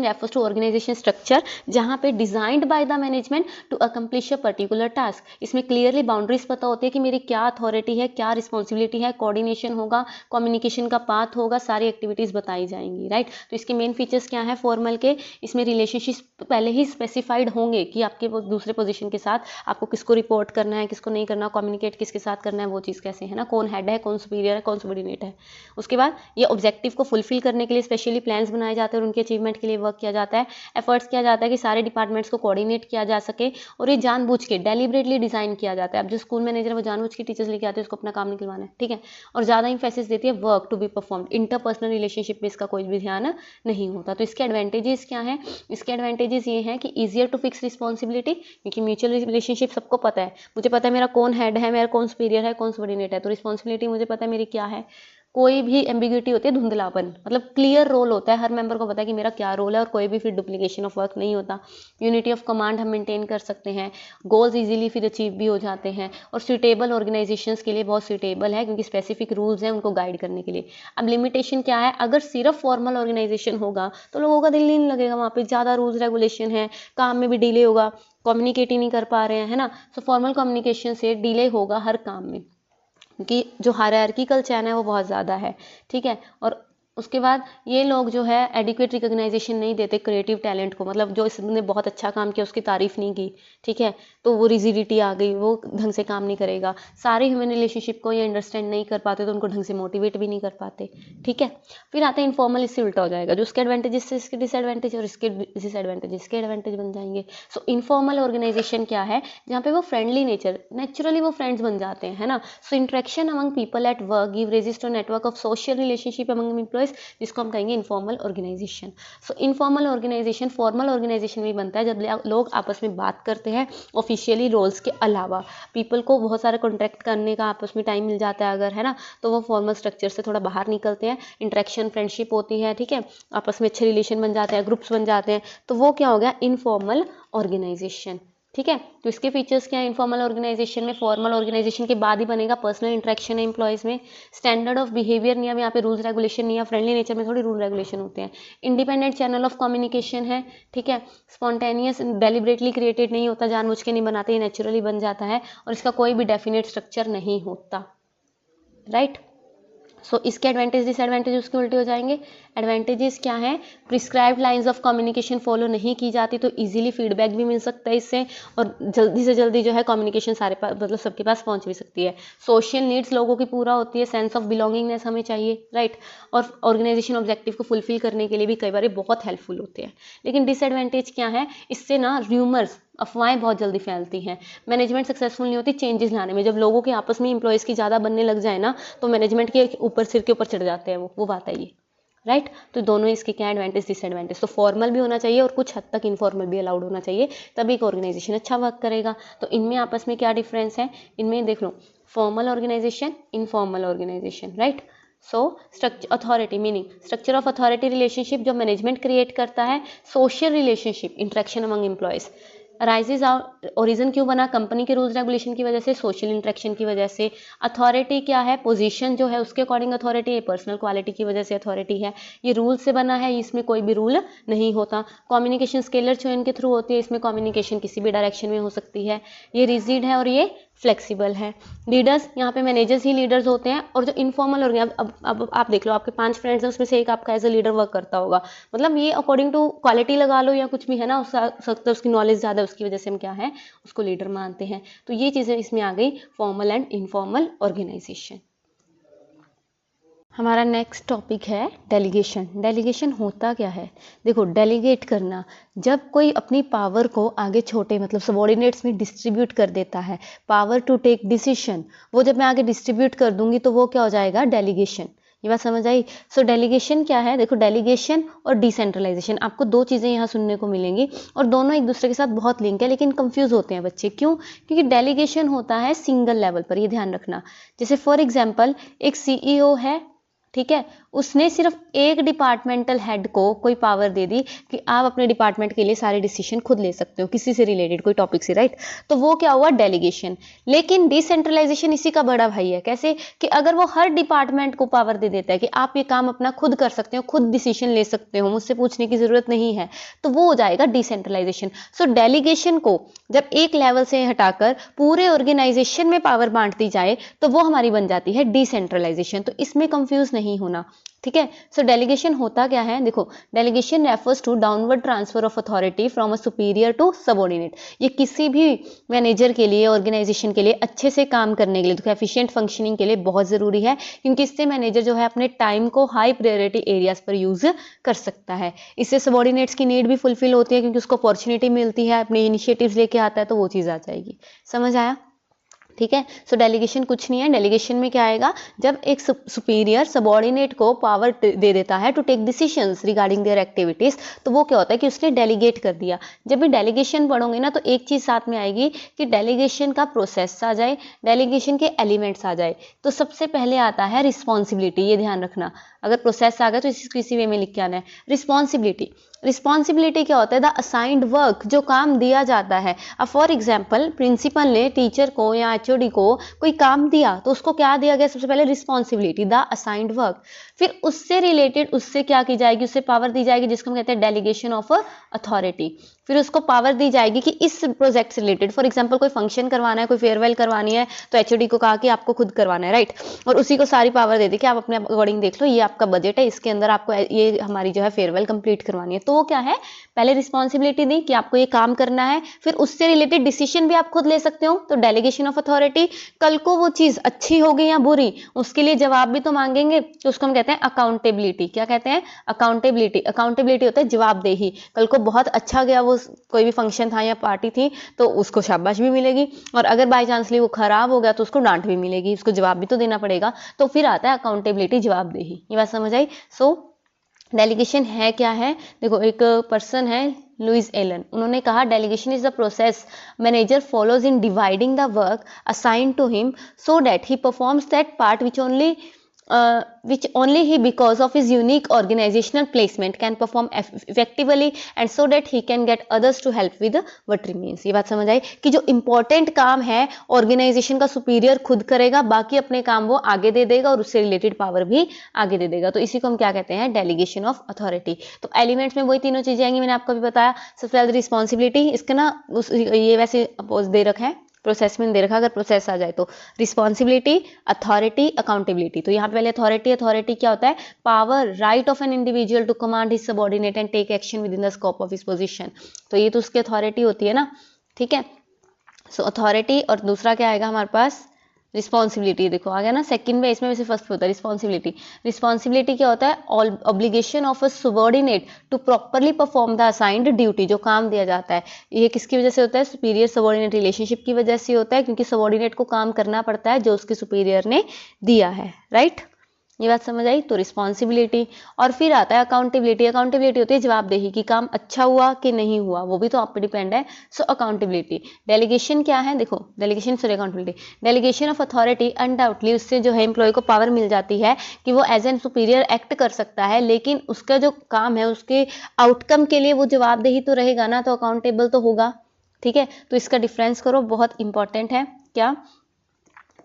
refers to organisation structure जहाँ पे designed by the management to accomplish a particular task. इसमें क्लियरली बाउंड्रीज पता होती है कि मेरी क्या अथॉरिटी है, क्या रिस्पॉन्सिबिलिटी है, कोऑर्डिनेशन होगा, कम्युनिकेशन का पाथ होगा, सारी एक्टिविटीज़ बताई जाएंगी। राइट। तो इसके मेन फीचर्स क्या है फॉर्मल के, इसमें रिलेशनशिप पहले ही स्पेसिफाइड होंगे कि आपके दूसरे पोजीशन के साथ आपको किसको रिपोर्ट करना है, किसको नहीं करना, कम्युनिकेट किसके साथ करना है, वो चीज़ कैसे है ना, कौन हेड है, कौन सुपीरियर है, कौन सबऑर्डिनेट है। उसके बाद ये ऑब्जेक्टिव को फुलफिल करने के लिए स्पेशली प्लान्स बनाए जाते हैं और उनके अचीवमेंट के लिए वर्क किया जाता है, एफर्ट्स किया जाता है कि सारे डिपार्टमेंट्स को कोऑर्डिनेट किया जा सके। और ये जानबूझ के डेलिबरेटली डिजाइन किया जाता है। अब जो स्कूल मैनेजर है वो जानबूझ के टीचर्स लेके आते हैं, उसको अपना काम निकलवाना है। ठीक है। और ज़्यादा इंफेसिस देती है work to be performed, interpersonal relationship पे इसका कोई भी ध्यान नहीं होता। तो इसके एडवांटेजेस क्या हैं, इसके एडवांटेजेस ये हैं कि ईजियर टू फिक्स रिस्पॉन्सिबिलिटी, क्योंकि म्यूचुअल रिलेशनशिप सबको पता है, मुझे पता है मेरा कौन हेड है, मेरा कौन सुपीरियर है, कौन सबऑर्डिनेट है, तो रिस्पॉन्सिबिलिटी मुझे पता है मेरी क्या है। कोई भी एम्बिग्यूटी होती है, धुंधलापन, मतलब क्लियर रोल होता है, हर मेंबर को पता है कि मेरा क्या रोल है, और कोई भी फिर डुप्लीकेशन ऑफ वर्क नहीं होता। यूनिटी ऑफ कमांड हम मेंटेन कर सकते हैं, गोल्स इजीली फिर अचीव भी हो जाते हैं। और सूटेबल ऑर्गेनाइजेशंस के लिए बहुत सूटेबल है क्योंकि स्पेसिफिक रूल्स हैं उनको गाइड करने के लिए। अब लिमिटेशन क्या है, अगर सिर्फ फॉर्मल ऑर्गेनाइजेशन होगा तो लोगों का दिल नहीं लगेगा, वहाँ पे ज़्यादा रूल्स रेगुलेशन है, काम में भी डिले होगा, कम्युनिकेट ही नहीं कर पा रहे हैं, है ना। सो फॉर्मल कम्युनिकेशन से डिले होगा हर काम में, क्योंकि जो हायरार्किकल चैन है वो बहुत ज़्यादा है। ठीक है। और उसके बाद ये लोग जो है एडिक्वेट रिकॉग्नाइजेशन नहीं देते क्रिएटिव टैलेंट को, मतलब जो इसने बहुत अच्छा काम किया उसकी तारीफ नहीं की, ठीक है, तो वो रिजिडिटी आ गई, वो ढंग से काम नहीं करेगा। सारे ह्यूमन रिलेशनशिप को ये अंडरस्टैंड नहीं कर पाते तो उनको ढंग से मोटिवेट भी नहीं कर पाते। ठीक है। फिर आते हैं इनफॉर्मल, इससे उल्टा हो जाएगा, जो उसके एडवांटेजेस से इसके डिसएडवांटेज और इसके डिसएडवांटेज इसके एडवांटेज बन जाएंगे। सो इनफॉर्मल ऑर्गेनाइजेशन क्या है, जहाँ पे वो फ्रेंडली नेचर, नेचुरली वो फ्रेंड्स बन जाते हैं, है ना। So interaction among people at work give rise to network of social relationship among employees, जिसको हम कहेंगे informal organisation. So informal organisation formal organisation भी बनता है जब लोग आपस में बात करते हैं ऑफिशियली रोल्स के अलावा। पीपल को बहुत सारे कॉन्ट्रैक्ट करने का आपस में टाइम मिल जाता है अगर, है ना, तो वो फॉर्मल स्ट्रक्चर से थोड़ा बाहर निकलते हैं, इंटरेक्शन फ्रेंडशिप होती है, ठीक है, आपस में अच्छे रिलेशन बन जाते हैं, ग्रुप्स बन जाते हैं, तो वो क्या हो गया, इनफॉर्मल ऑर्गेनाइजेशन। ठीक है। तो इसके फीचर्स क्या है इनफॉर्मल ऑर्गेनाइजेशन में, फॉर्मल ऑर्गेनाइजेशन के बाद ही बनेगा पर्सनल इंटरेक्शन है एम्प्लॉयज़ में, स्टैंडर्ड ऑफ बिहेवियर नहीं है, यहाँ पे रूल्स रेगुलेशन नहीं है, फ्रेंडली नेचर में थोड़ी रूल रेगुलेशन होते हैं, इंडिपेंडेंट चैनल ऑफ कम्युनिकेशन है, ठीक है, स्पॉन्टेनियस डेलिबरेटली क्रिएटेड नहीं होता, जानबूझ के नहीं बनाते, नेचुरली बन जाता है, और इसका कोई भी डेफिनेट स्ट्रक्चर नहीं होता। राइट। सो इसके एडवांटेज डिसएडवांटेज उसके उल्टे हो जाएंगे। एडवांटेजेस क्या है, prescribed lines of communication follow नहीं की जाती तो इजीली फीडबैक भी मिल सकता है इससे, और जल्दी से जल्दी जो है कम्युनिकेशन सारे पास, मतलब सबके पास पहुंच भी सकती है। सोशल नीड्स लोगों की पूरा होती है, सेंस ऑफ बिलोंगिंगनेस हमें चाहिए, राइट, और ऑर्गेनाइजेशन ऑब्जेक्टिव को फुलफिल करने के लिए भी कई बार बहुत हेल्पफुल होते हैं। लेकिन डिसएडवांटेज क्या है, इससे ना र्यूमर्स, अफवाहें बहुत जल्दी फैलती हैं। मैनेजमेंट सक्सेसफुल नहीं होती चेंजेस लाने में। जब लोगों के आपस में एम्प्लॉयज़ की ज़्यादा बनने लग जाए ना, तो मैनेजमेंट के ऊपर सिर के ऊपर चढ़ जाते हैं वो बात है ये, राइट। तो दोनों इसके क्या एडवांटेज डिसएडवांटेज, तो फॉर्मल भी होना चाहिए और कुछ हद तक इनफॉर्मल भी अलाउड होना चाहिए, तभी एक ऑर्गेनाइजेशन अच्छा वर्क करेगा। तो इनमें आपस में क्या डिफरेंस है, इनमें देख लो, formal organisation, informal organisation, right. So structure authority meaning structure of authority relationship जो मैनेजमेंट क्रिएट करता है, social relationship interaction among employees arises out, origin क्यों बना, कंपनी के रूल्स रेगुलेशन की वजह से, सोशल इंटरेक्शन की वजह से। अथॉरिटी क्या है, पोजीशन जो है उसके अकॉर्डिंग अथॉरिटी है, पर्सनल क्वालिटी की वजह से अथॉरिटी है। ये रूल से बना है, इसमें कोई भी रूल नहीं होता। कम्युनिकेशन स्केलर चेन के थ्रू होती है, इसमें कम्युनिकेशन किसी भी डायरेक्शन में हो सकती है। ये रिजिड है और ये फ्लेक्सिबल है। लीडर्स, यहाँ पे मैनेजर्स ही लीडर्स होते हैं। और जो इनफॉर्मल और अब आप देख लो, आपके 5 फ्रेंड्स हैं, उसमें से एक आपका एज अ लीडर वर्क करता होगा, मतलब ये अकॉर्डिंग टू क्वालिटी लगा लो या कुछ भी है ना, उसकी नॉलेज ज़्यादा है, उसकी वजह से हम क्या है उसको लीडर मानते हैं। तो ये चीज़ें इसमें आ गई, फॉर्मल एंड इनफॉर्मल ऑर्गेनाइजेशन। हमारा नेक्स्ट टॉपिक है डेलीगेशन। डेलीगेशन होता क्या है, देखो डेलीगेट करना, जब कोई अपनी पावर को आगे छोटे मतलब सबॉर्डिनेट्स में डिस्ट्रीब्यूट कर देता है, पावर टू टेक डिसीजन, वो जब मैं आगे डिस्ट्रीब्यूट कर दूंगी तो वो क्या हो जाएगा, डेलीगेशन। ये बात समझ आई। सो डेलीगेशन क्या है, देखो डेलीगेशन और डिसेंट्रलाइजेशन, आपको 2 चीज़ें यहाँ सुनने को मिलेंगी और दोनों एक दूसरे के साथ बहुत लिंक है, लेकिन कंफ्यूज होते हैं बच्चे, क्यों, क्योंकि डेलीगेशन होता है सिंगल लेवल पर, ये ध्यान रखना। जैसे फॉर एग्जाम्पल एक CEO है, ठीक है, उसने सिर्फ एक डिपार्टमेंटल हेड को कोई पावर दे दी कि आप अपने डिपार्टमेंट के लिए सारे डिसीजन खुद ले सकते हो किसी से रिलेटेड कोई टॉपिक से, राइट। तो वो क्या हुआ, डेलीगेशन। लेकिन डिसेंट्रलाइजेशन इसी का बड़ा भाई है, कैसे कि अगर वो हर डिपार्टमेंट को पावर दे देता है कि आप ये काम अपना खुद कर सकते हो, खुद डिसीजन ले सकते हो, मुझसे पूछने की जरूरत नहीं है, तो वो हो जाएगा डिसेंट्रलाइजेशन। सो डेलीगेशन को जब एक लेवल से हटाकर पूरे ऑर्गेनाइजेशन में पावर बांट दी जाए तो वो हमारी बन जाती है डिसेंट्रलाइजेशन। तो इसमें कंफ्यूज नहीं होना, ठीक है। सो डेलीगेशन होता क्या है, देखो delegation refers to downward transfer of authority from a superior to subordinate. ये किसी भी मैनेजर के लिए, ऑर्गेनाइजेशन के लिए अच्छे से काम करने के लिए, तो एफिशिएंट फंक्शनिंग के लिए बहुत ज़रूरी है, क्योंकि इससे मैनेजर जो है अपने टाइम को हाई प्रायोरिटी एरियाज पर यूज़ कर सकता है। इससे सबऑर्डिनेट्स की नीड भी फुलफिल होती है, क्योंकि उसको अपॉर्चुनिटी मिलती है, अपने इनिशिएटिव्स लेके आता है, तो वो चीज़ आ जाएगी। समझ आया, ठीक है। सो डेलीगेशन कुछ नहीं है, डेलीगेशन में क्या आएगा, जब एक सुपीरियर सबऑर्डिनेट को पावर दे देता है to take decisions regarding their activities, तो वो क्या होता है कि उसने डेलीगेट कर दिया। जब भी डेलीगेशन पढ़ोगे ना, तो एक चीज साथ में आएगी कि डेलीगेशन का प्रोसेस आ जाए, डेलीगेशन के एलिमेंट्स आ जाए। तो सबसे पहले आता है रिस्पॉन्सिबिलिटी, ये ध्यान रखना, अगर प्रोसेस आ गया तो किसी वे में लिख के आना है। रिस्पॉन्सिबिलिटी, रिस्पॉन्सिबिलिटी क्या होता है, द असाइंड वर्क, जो काम दिया जाता है। अब फॉर एग्जाम्पल प्रिंसिपल ने टीचर को या HOD को कोई काम दिया, तो उसको क्या दिया गया, सबसे पहले रिस्पॉन्सिबिलिटी, द असाइंड वर्क। फिर उससे रिलेटेड उससे क्या की जाएगी, उससे पावर दी जाएगी, जिसको हम कहते हैं डेलीगेशन ऑफ अथॉरिटी। फिर उसको पावर दी जाएगी कि इस प्रोजेक्ट से रिलेटेड, फॉर एग्जाम्पल कोई फंक्शन करवाना है, कोई फेयरवेल करवानी है, तो HOD को कहा कि आपको खुद करवाना है, राइट। और उसी को सारी पावर दे दी कि आप अपने अकॉर्डिंग देख लो, ये आपका बजट है, इसके अंदर आपको ये हमारी जो है फेयरवेल कंप्लीट करवानी है। तो वो क्या है, पहले रिस्पॉन्सिबिलिटी दी कि आपको ये काम करना है, फिर उससे रिलेटेड डिसीजन भी आप खुद ले सकते हो, तो डेलीगेशन ऑफ अथॉरिटी। कल को वो चीज अच्छी होगी या बुरी, उसके लिए जवाब भी तो मांगेंगे, तो उसको हम कहते हैं अकाउंटेबिलिटी। क्या कहते हैं, अकाउंटेबिलिटी। अकाउंटेबिलिटी होता है जवाबदेही। कल को बहुत अच्छा गया, वो कोई भी फंक्शन था या पार्टी थी, तो उसको शाबाश भी मिलेगी, और अगर बाई चांसली वो खराब हो गया तो उसको डांट भी मिलेगी, उसको जवाब भी तो देना पड़ेगा। तो फिर आता है अकाउंटेबिलिटी, जवाबदेही। ये बात समझ आई। सो डेलीगेशन है क्या है, देखो एक पर्सन है लुइस एलन, उन्होंने कहा delegation is the process manager follows in dividing the work assigned to him so that he performs that part which only he because of his unique organizational placement can perform effectively and so that he can get others to help with what remains। ये बात समझ आई कि जो इंपॉर्टेंट काम है ऑर्गेनाइजेशन का सुपीरियर खुद करेगा, बाकी अपने काम वो आगे दे देगा और उससे रिलेटेड पावर भी आगे दे देगा। तो इसी को हम क्या कहते हैं, डेलीगेशन ऑफ अथॉरिटी। तो एलिमेंट्स में वही तीनों चीजें आएंगी, मैंने आपको भी बताया। सबसे पहले रिस्पॉन्सिबिलिटी, इसका ना ये वैसे अपोज दे रखा है, प्रोसेस में दे रखा, अगर प्रोसेस आ जाए तो रिस्पॉन्सिबिलिटी, अथॉरिटी, अकाउंटेबिलिटी। तो यहाँ पे पहले अथॉरिटी, अथॉरिटी क्या होता है, power, right of an individual to command his subordinate and take action within the scope of his position. तो ये तो उसकी अथॉरिटी होती है ना, ठीक है। सो अथॉरिटी, और दूसरा क्या आएगा हमारे पास, रिस्पॉन्सिबिलिटी देखो आ गया ना, सेकंड में इसमें वैसे फर्स्ट पे होता है रिस्पॉन्सिबिलिटी। रिस्पॉन्सिबिलिटी क्या होता है? Obligation of a subordinate to properly perform the assigned duty, जो काम दिया जाता है। ये किसकी वजह से होता है? सुपीरियर सबॉर्डिनेट रिलेशनशिप की वजह से होता है, क्योंकि सबॉर्डिनेट को काम करना पड़ता है जो उसके सुपीरियर ने दिया है, राइट। ये बात समझ आई? तो रिस्पॉन्सिबिलिटी। और फिर आता है अकाउंटेबिलिटी। अकाउंटेबिलिटी होती है जवाबदेही कि काम अच्छा हुआ कि नहीं हुआ, वो भी तो आप पे डिपेंड है। सो अकाउंटेबिलिटी। डेलीगेशन क्या है? देखो delegation sorry accountability, delegation of authority undoubtedly, उससे जो है एम्प्लॉय को पावर मिल जाती है कि वो एज एन सुपीरियर एक्ट कर सकता है, लेकिन उसका जो काम है उसके आउटकम के लिए वो जवाबदेही तो रहेगा ना, तो अकाउंटेबल तो होगा, ठीक है। तो इसका डिफरेंस करो, बहुत इंपॉर्टेंट है। क्या?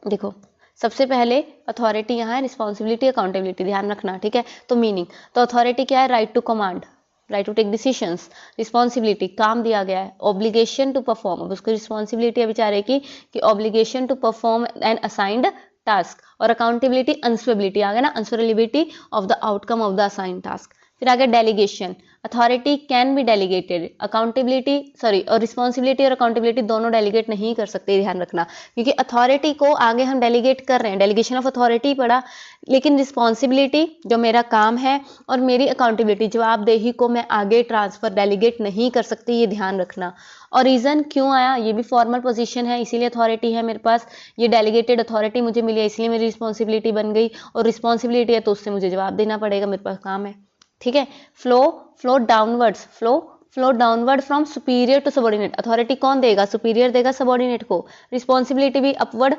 देखो सबसे पहले अथॉरिटी यहाँ है, रिस्पॉन्सिबिलिटी अकाउंटेबिलिटी, ध्यान रखना, ठीक है। तो मीनिंग, तो अथॉरिटी क्या है? Right to command, right to take decisions. Responsibility काम दिया गया है। ऑब्लिगेशन टू परफॉर्म, अब उसकी रिस्पॉन्सिबिलिटी है बेचारे की कि obligation to perform an assigned task. और अकाउंटेबिलिटी अंसरेबिलिटी आ गया ना, answerability of the outcome of the assigned task. फिर आ गया delegation, authority can be delegated. Accountability sorry और रिस्पॉन्सिबिलिटी और अकाउंटेबिलिटी दोनों डेलीगेट नहीं कर सकते, ध्यान रखना, क्योंकि अथॉरिटी को आगे हम डेलीगेट कर रहे हैं, डेलीगेशन ऑफ अथॉरिटी पड़ा, लेकिन रिस्पॉन्सिबिलिटी जो मेरा काम है और मेरी अकाउंटेबिलिटी जवाबदेही को मैं आगे ट्रांसफर डेलीगेट नहीं कर सकती, ये ध्यान रखना। और रीज़न क्यों आया? ये भी फॉर्मल पोजीशन है, इसीलिए अथॉरिटी है मेरे पास, ये डेलीगेटेड अथॉरिटी मुझे मिली है, इसलिए मेरी रिस्पॉन्सिबिलिटी बन गई, और रिस्पॉन्सिबिलिटी है तो उससे मुझे जवाब देना पड़ेगा, मेरे पास काम है, ठीक है। Flow downwards, flow downward from superior to subordinate. Authority कौन देगा? सुपीरियर देगा सबॉर्डिनेट को। रिस्पॉन्सिबिलिटी भी upward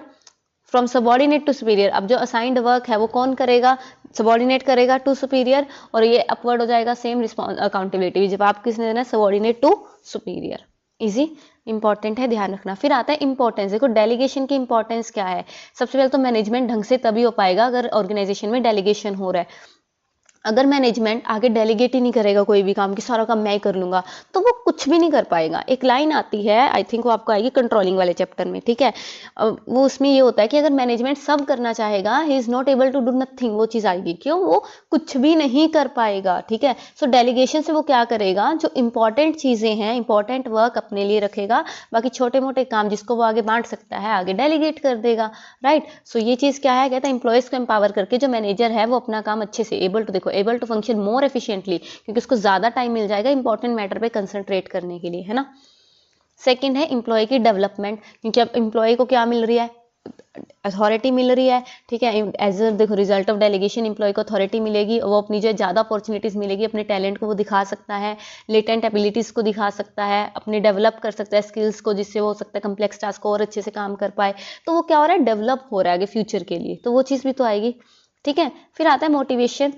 from subordinate to superior. अब जो असाइंड वर्क है वो कौन करेगा? सबॉर्डिनेट करेगा टू सुपीरियर, और ये अपवर्ड हो जाएगा सेम अकाउंटेबिलिटी भी, जब आप किसने देना है? Subordinate to superior. Easy important है, ध्यान रखना। फिर आता है इंपॉर्टेंस। देखो डेलीगेशन की इंपॉर्टेंस क्या है? सबसे पहले तो मैनेजमेंट ढंग से तभी हो पाएगा अगर ऑर्गेनाइजेशन में डेलीगेशन हो रहा है। अगर मैनेजमेंट आगे डेलीगेट ही नहीं करेगा कोई भी काम, कि सारा काम मैं ही कर लूंगा, तो वो कुछ भी नहीं कर पाएगा। एक लाइन आती है, आई थिंक वो आपको आएगी कंट्रोलिंग वाले चैप्टर में, ठीक है। वो उसमें ये होता है कि अगर मैनेजमेंट सब करना चाहेगा, he is not able to do nothing, वो चीज़ आएगी। क्यों? वो कुछ भी नहीं कर पाएगा, ठीक है। सो डेलीगेशन से वो क्या करेगा? जो इंपॉर्टेंट चीज़ें हैं, इंपॉर्टेंट वर्क अपने लिए रखेगा, बाकी छोटे मोटे काम जिसको वो आगे बांट सकता है आगे डेलीगेट कर देगा, राइट। सो ये चीज़ क्या है? कहता है एम्प्लॉयज़ को एम्पावर करके जो मैनेजर है वो अपना काम अच्छे से able to function more efficiently, क्योंकि उसको ज्यादा टाइम मिल जाएगा इंपॉर्टेंट मैटर पे कंसंट्रेट करने के लिए, है ना। सेकंड है एम्प्लॉय की डेवलपमेंट, क्योंकि अब एम्प्लॉय को क्या मिल रही है? अथॉरिटी मिल रही है, ठीक है। एज अ देखो रिजल्ट ऑफ डेलीगेशन एम्प्लॉय को अथॉरिटी मिलेगी, वो अपनी जो ज़्यादा अपॉर्चुनिटीज मिलेगी, अपने टैलेंट को वो दिखा सकता है, लेटेंट एबिलिटीज़ को दिखा सकता है, अपने डेवलप कर सकता है स्किल्स को, जिससे वो हो सकता है कम्प्लेक्स टास्क को और अच्छे से काम कर पाए। तो वो क्या हो रहा है? डेवलप हो रहा है आगे फ्यूचर के लिए, तो वो चीज़ भी तो आएगी, ठीक है। फिर आता है मोटिवेशन।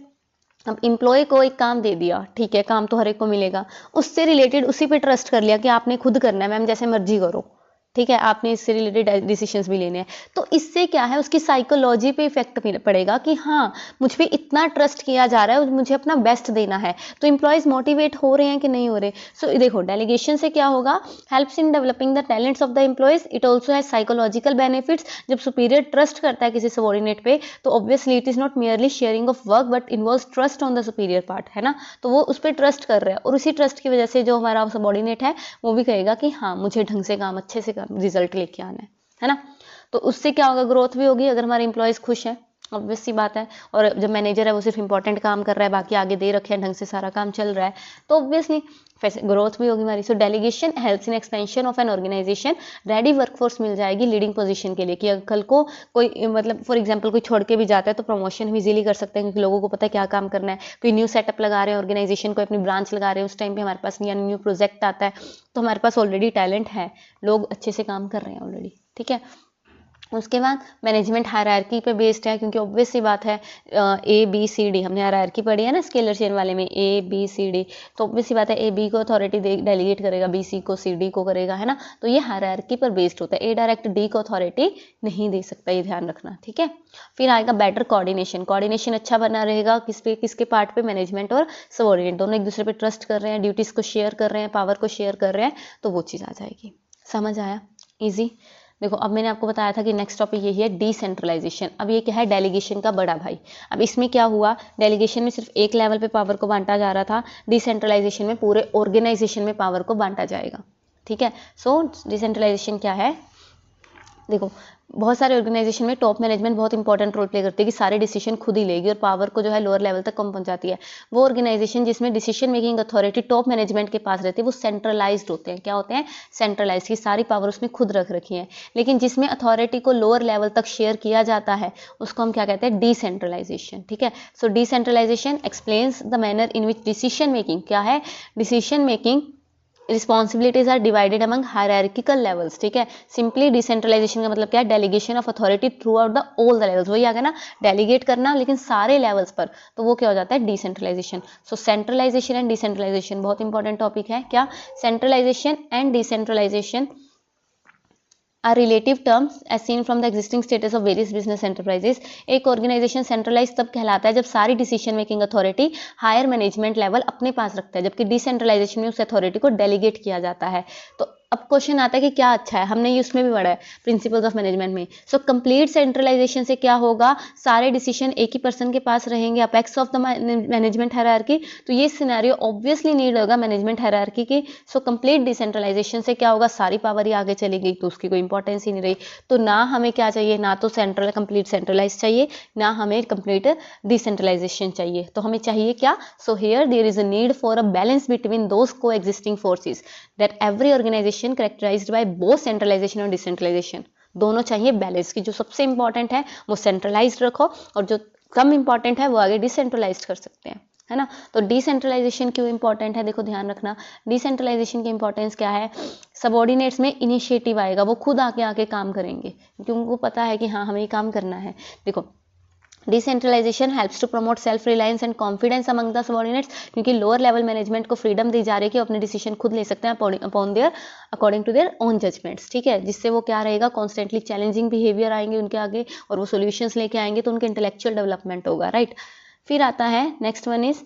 अब एम्प्लॉय को एक काम दे दिया, ठीक है, काम तो हर एक को मिलेगा, उससे रिलेटेड उसी पे ट्रस्ट कर लिया कि आपने खुद करना है, मैम जैसे मर्जी करो, ठीक है, आपने इससे रिलेटेड डिसीजंस भी लेने हैं। तो इससे क्या है? उसकी साइकोलॉजी पे इफेक्ट पड़ेगा कि हाँ मुझ पे इतना ट्रस्ट किया जा रहा है, मुझे अपना बेस्ट देना है। तो एम्प्लॉयज मोटिवेट हो रहे हैं कि नहीं हो रहे? सो देखो डेलीगेशन से क्या होगा? Helps in developing the talents of the employees, it also has psychological benefits. जब सुपीरियर ट्रस्ट करता है किसी सबॉर्डिनेट पे, तो obviously it is not merely sharing of work but involves trust on the superior part, है ना। तो वो उस पर ट्रस्ट कर रहा है, और उसी ट्रस्ट की वजह से जो हमारा सबॉर्डिनेट है वो भी कहेगा कि हाँ मुझे ढंग से काम अच्छे से रिजल्ट लेके आना है ना। तो उससे क्या होगा? ग्रोथ भी होगी अगर हमारे एम्प्लॉयज खुश हैं, ऑब्वियस सी बात है। और जब मैनेजर है वो सिर्फ इंपॉर्टेंट काम कर रहा है, बाकी आगे दे रखे हैं, ढंग से सारा काम चल रहा है, तो ऑब्वियसली ग्रोथ भी होगी हमारी। So delegation helps in expansion of an organisation. Ready workforce मिल जाएगी लीडिंग पोजीशन के लिए, कि कल को कोई मतलब फॉर एग्जांपल कोई छोड़ के भी जाता है तो प्रमोशन हम इजीली कर सकते हैं, क्योंकि लोगों को पता है क्या काम करना है। कोई न्यू सेटअप लगा रहे हैं ऑर्गेनाइजेशन को, अपनी ब्रांच लगा रहे हैं, उस टाइम पे हमारे पास न्यू प्रोजेक्ट आता है, तो हमारे पास ऑलरेडी टैलेंट है, लोग अच्छे से काम कर रहे हैं ऑलरेडी, ठीक है। उसके बाद मैनेजमेंट हायरार्की पे बेस्ड है, क्योंकि ऑब्वियस सी बात है ABCD हमने हायरार्की पढ़ी है ना स्केलर चेन वाले में, ABCD, तो ऑब्वियस सी बात है A B को अथॉरिटी डेलीगेट करेगा, B C को CD को करेगा, है ना। तो ये हायरार्की पर बेस्ड होता है, A डायरेक्ट D को अथॉरिटी नहीं दे सकता, ये ध्यान रखना, ठीक है। फिर आएगा बेटर कोऑर्डिनेशन। कोऑर्डिनेशन अच्छा बना रहेगा किसके पार्ट पे? मैनेजमेंट और सबऑर्डिनेट दोनों एक दूसरे पे ट्रस्ट कर रहे हैं, ड्यूटीज को शेयर कर रहे हैं, पावर को शेयर कर रहे हैं, तो वो चीज़ आ जाएगी। समझ आया? ईजी। देखो अब मैंने आपको बताया था कि नेक्स्ट टॉपिक यही है डिसेंट्रलाइजेशन। अब ये क्या है? डेलीगेशन का बड़ा भाई। अब इसमें क्या हुआ? डेलीगेशन में सिर्फ एक लेवल पे पावर को बांटा जा रहा था, डिसेंट्रलाइजेशन में पूरे ऑर्गेनाइजेशन में पावर को बांटा जाएगा, ठीक है। सो डिसेंट्रलाइजेशन क्या है? देखो बहुत सारे ऑर्गेनाइजेशन में टॉप मैनेजमेंट बहुत इंपॉर्टेंट रोल प्ले करती है कि सारे डिसीजन खुद ही लेगी और पावर को जो है लोअर लेवल तक कम पहुंचाती है। वो ऑर्गेनाइजेशन जिसमें decision making authority top management के पास रहती है वो सेंट्रलाइज्ड होते हैं। क्या होते हैं? सेंट्रलाइज की सारी पावर उसमें खुद रख रखी है। लेकिन जिसमें अथॉरिटी को लोअर लेवल तक शेयर किया जाता है उसको हम क्या कहते हैं? डिसेंट्रलाइजेशन। ठीक है, so decentralisation explains the manner in which decision making, क्या है? Decision making responsibilities are divided among hierarchical levels. ठीक है, सिंपली डिसेंट्रलाइजेशन का मतलब क्या है? Delegation of authority throughout the all the levels. वही आ गया ना, डेलीगेट करना लेकिन सारे लेवल्स पर, तो वो क्या हो जाता है? Decentralisation. So centralisation and decentralisation बहुत इंपॉर्टेंट टॉपिक है। क्या? Centralisation and decentralisation are relative terms as seen from the existing status of various business enterprises. एक ऑर्गेनाइजेशन सेंट्रलाइज तब कहलाता है जब सारी decision making authority higher management level अपने पास रखता है, जबकि डिसेंट्रलाइजेशन में उस अथॉरिटी को डेलीगेट किया जाता है। तो अब क्वेश्चन आता है कि क्या अच्छा है, हमने ये उसमें भी पढ़ा है प्रिंसिपल्स ऑफ मैनेजमेंट में। सो कंप्लीट सेंट्रलाइजेशन से क्या होगा? सारे डिसीजन एक ही पर्सन के पास रहेंगे, apex of the management hierarchy. तो ये सिनेरियो ऑब्वियसली नीड होगा मैनेजमेंट हायरार्की की। सो कंप्लीट डिसेंट्रलाइजेशन से क्या होगा? सारी पावर ही आगे चली गई, तो उसकी कोई इंपॉर्टेंस ही नहीं रही। तो ना हमें क्या चाहिए? ना तो सेंट्रल कंप्लीट सेंट्रलाइज चाहिए, ना हमें कंप्लीट डिसेंट्रलाइजेशन चाहिए। तो हमें चाहिए क्या? So here there is a need for a balance between those coexisting forces that every organisation characterized by both centralization और डिसेंट्रलाइजेशन। दोनों चाहिए बैलेंस की। जो सबसे इंपॉर्टेंट है वो सेंट्रलाइज्ड रखो और जो कम इंपॉर्टेंट है वो आगे डिसेंट्रलाइज्ड कर सकते हैं, है ना। तो डिसेंट्रलाइजेशन क्यों इंपॉर्टेंट है? देखो ध्यान रखना, डिसेंट्रलाइजेशन की इंपॉर्टेंस क्या है? सबऑर्डिनेट्स में इनिशिएटिव आएगा, वो खुद आके काम करेंगे क्योंकि उनको पता है कि हाँ हमें ये काम करना है। देखो decentralisation helps to promote self reliance and confidence among the subordinates, क्योंकि लोअर लेवल मैनेजमेंट को फ्रीडम दी जा रही है कि अपने डिसीजन खुद ले सकते हैं upon their according to their own judgements. ठीक है, जिससे वो क्या रहेगा? कॉन्स्टेंटली चैलेंजिंग बिहेवियर आएंगे उनके आगे और वो सोल्यूशंस लेके आएंगे, तो उनके इंटेलेक्चुअल डेवलपमेंट होगा, राइट। फिर आता है next one is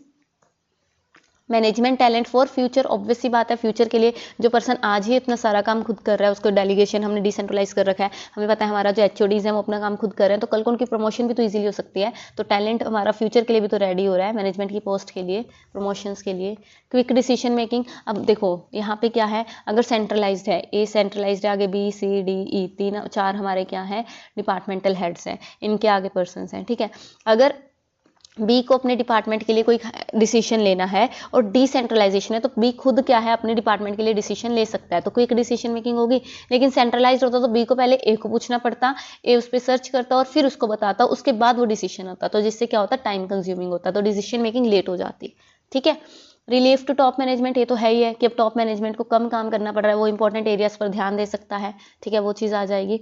management talent for future. Obvious सी बात है, फ्यूचर के लिए जो पर्सन आज ही इतना सारा काम खुद कर रहा है उसको डेलीगेशन हमने डिसेंट्रलाइज कर रखा है। हमें पता है हमारा जो एचओडीज है वो अपना काम खुद कर रहे हैं, तो कल को उनकी प्रमोशन भी तो इजीली हो सकती है। तो टैलेंट हमारा फ्यूचर के लिए भी तो रेडी हो रहा है, मैनेजमेंट की पोस्ट के लिए, प्रमोशंस के लिए। क्विक डिसीजन मेकिंग, अब देखो यहाँ पे क्या है, अगर सेंट्रलाइज्ड है, ए सेंट्रलाइज्ड है, आगे बी सी डी ई 3-4 हमारे क्या है? डिपार्टमेंटल हेड्स हैं, इनके आगे पर्सन हैं। ठीक है, अगर बी को अपने डिपार्टमेंट के लिए कोई डिसीजन लेना है और डिसेंट्रलाइजेशन है तो बी खुद क्या है? अपने डिपार्टमेंट के लिए डिसीजन ले सकता है, तो क्विक डिसीजन मेकिंग होगी। लेकिन सेंट्रलाइज्ड होता तो बी को पहले ए को पूछना पड़ता, ए उस पर सर्च करता और फिर उसको बताता, उसके बाद वो डिसीजन होता, तो जिससे क्या होता? टाइम कंज्यूमिंग होता, तो डिसीजन मेकिंग लेट हो जाती। ठीक है, रिलीफ टू टॉप मैनेजमेंट, ये तो है ही है कि अब टॉप मैनेजमेंट को कम काम करना पड़ रहा है, वो इंपॉर्टेंट एरियाज पर ध्यान दे सकता है। ठीक है, वो चीज़ आ जाएगी।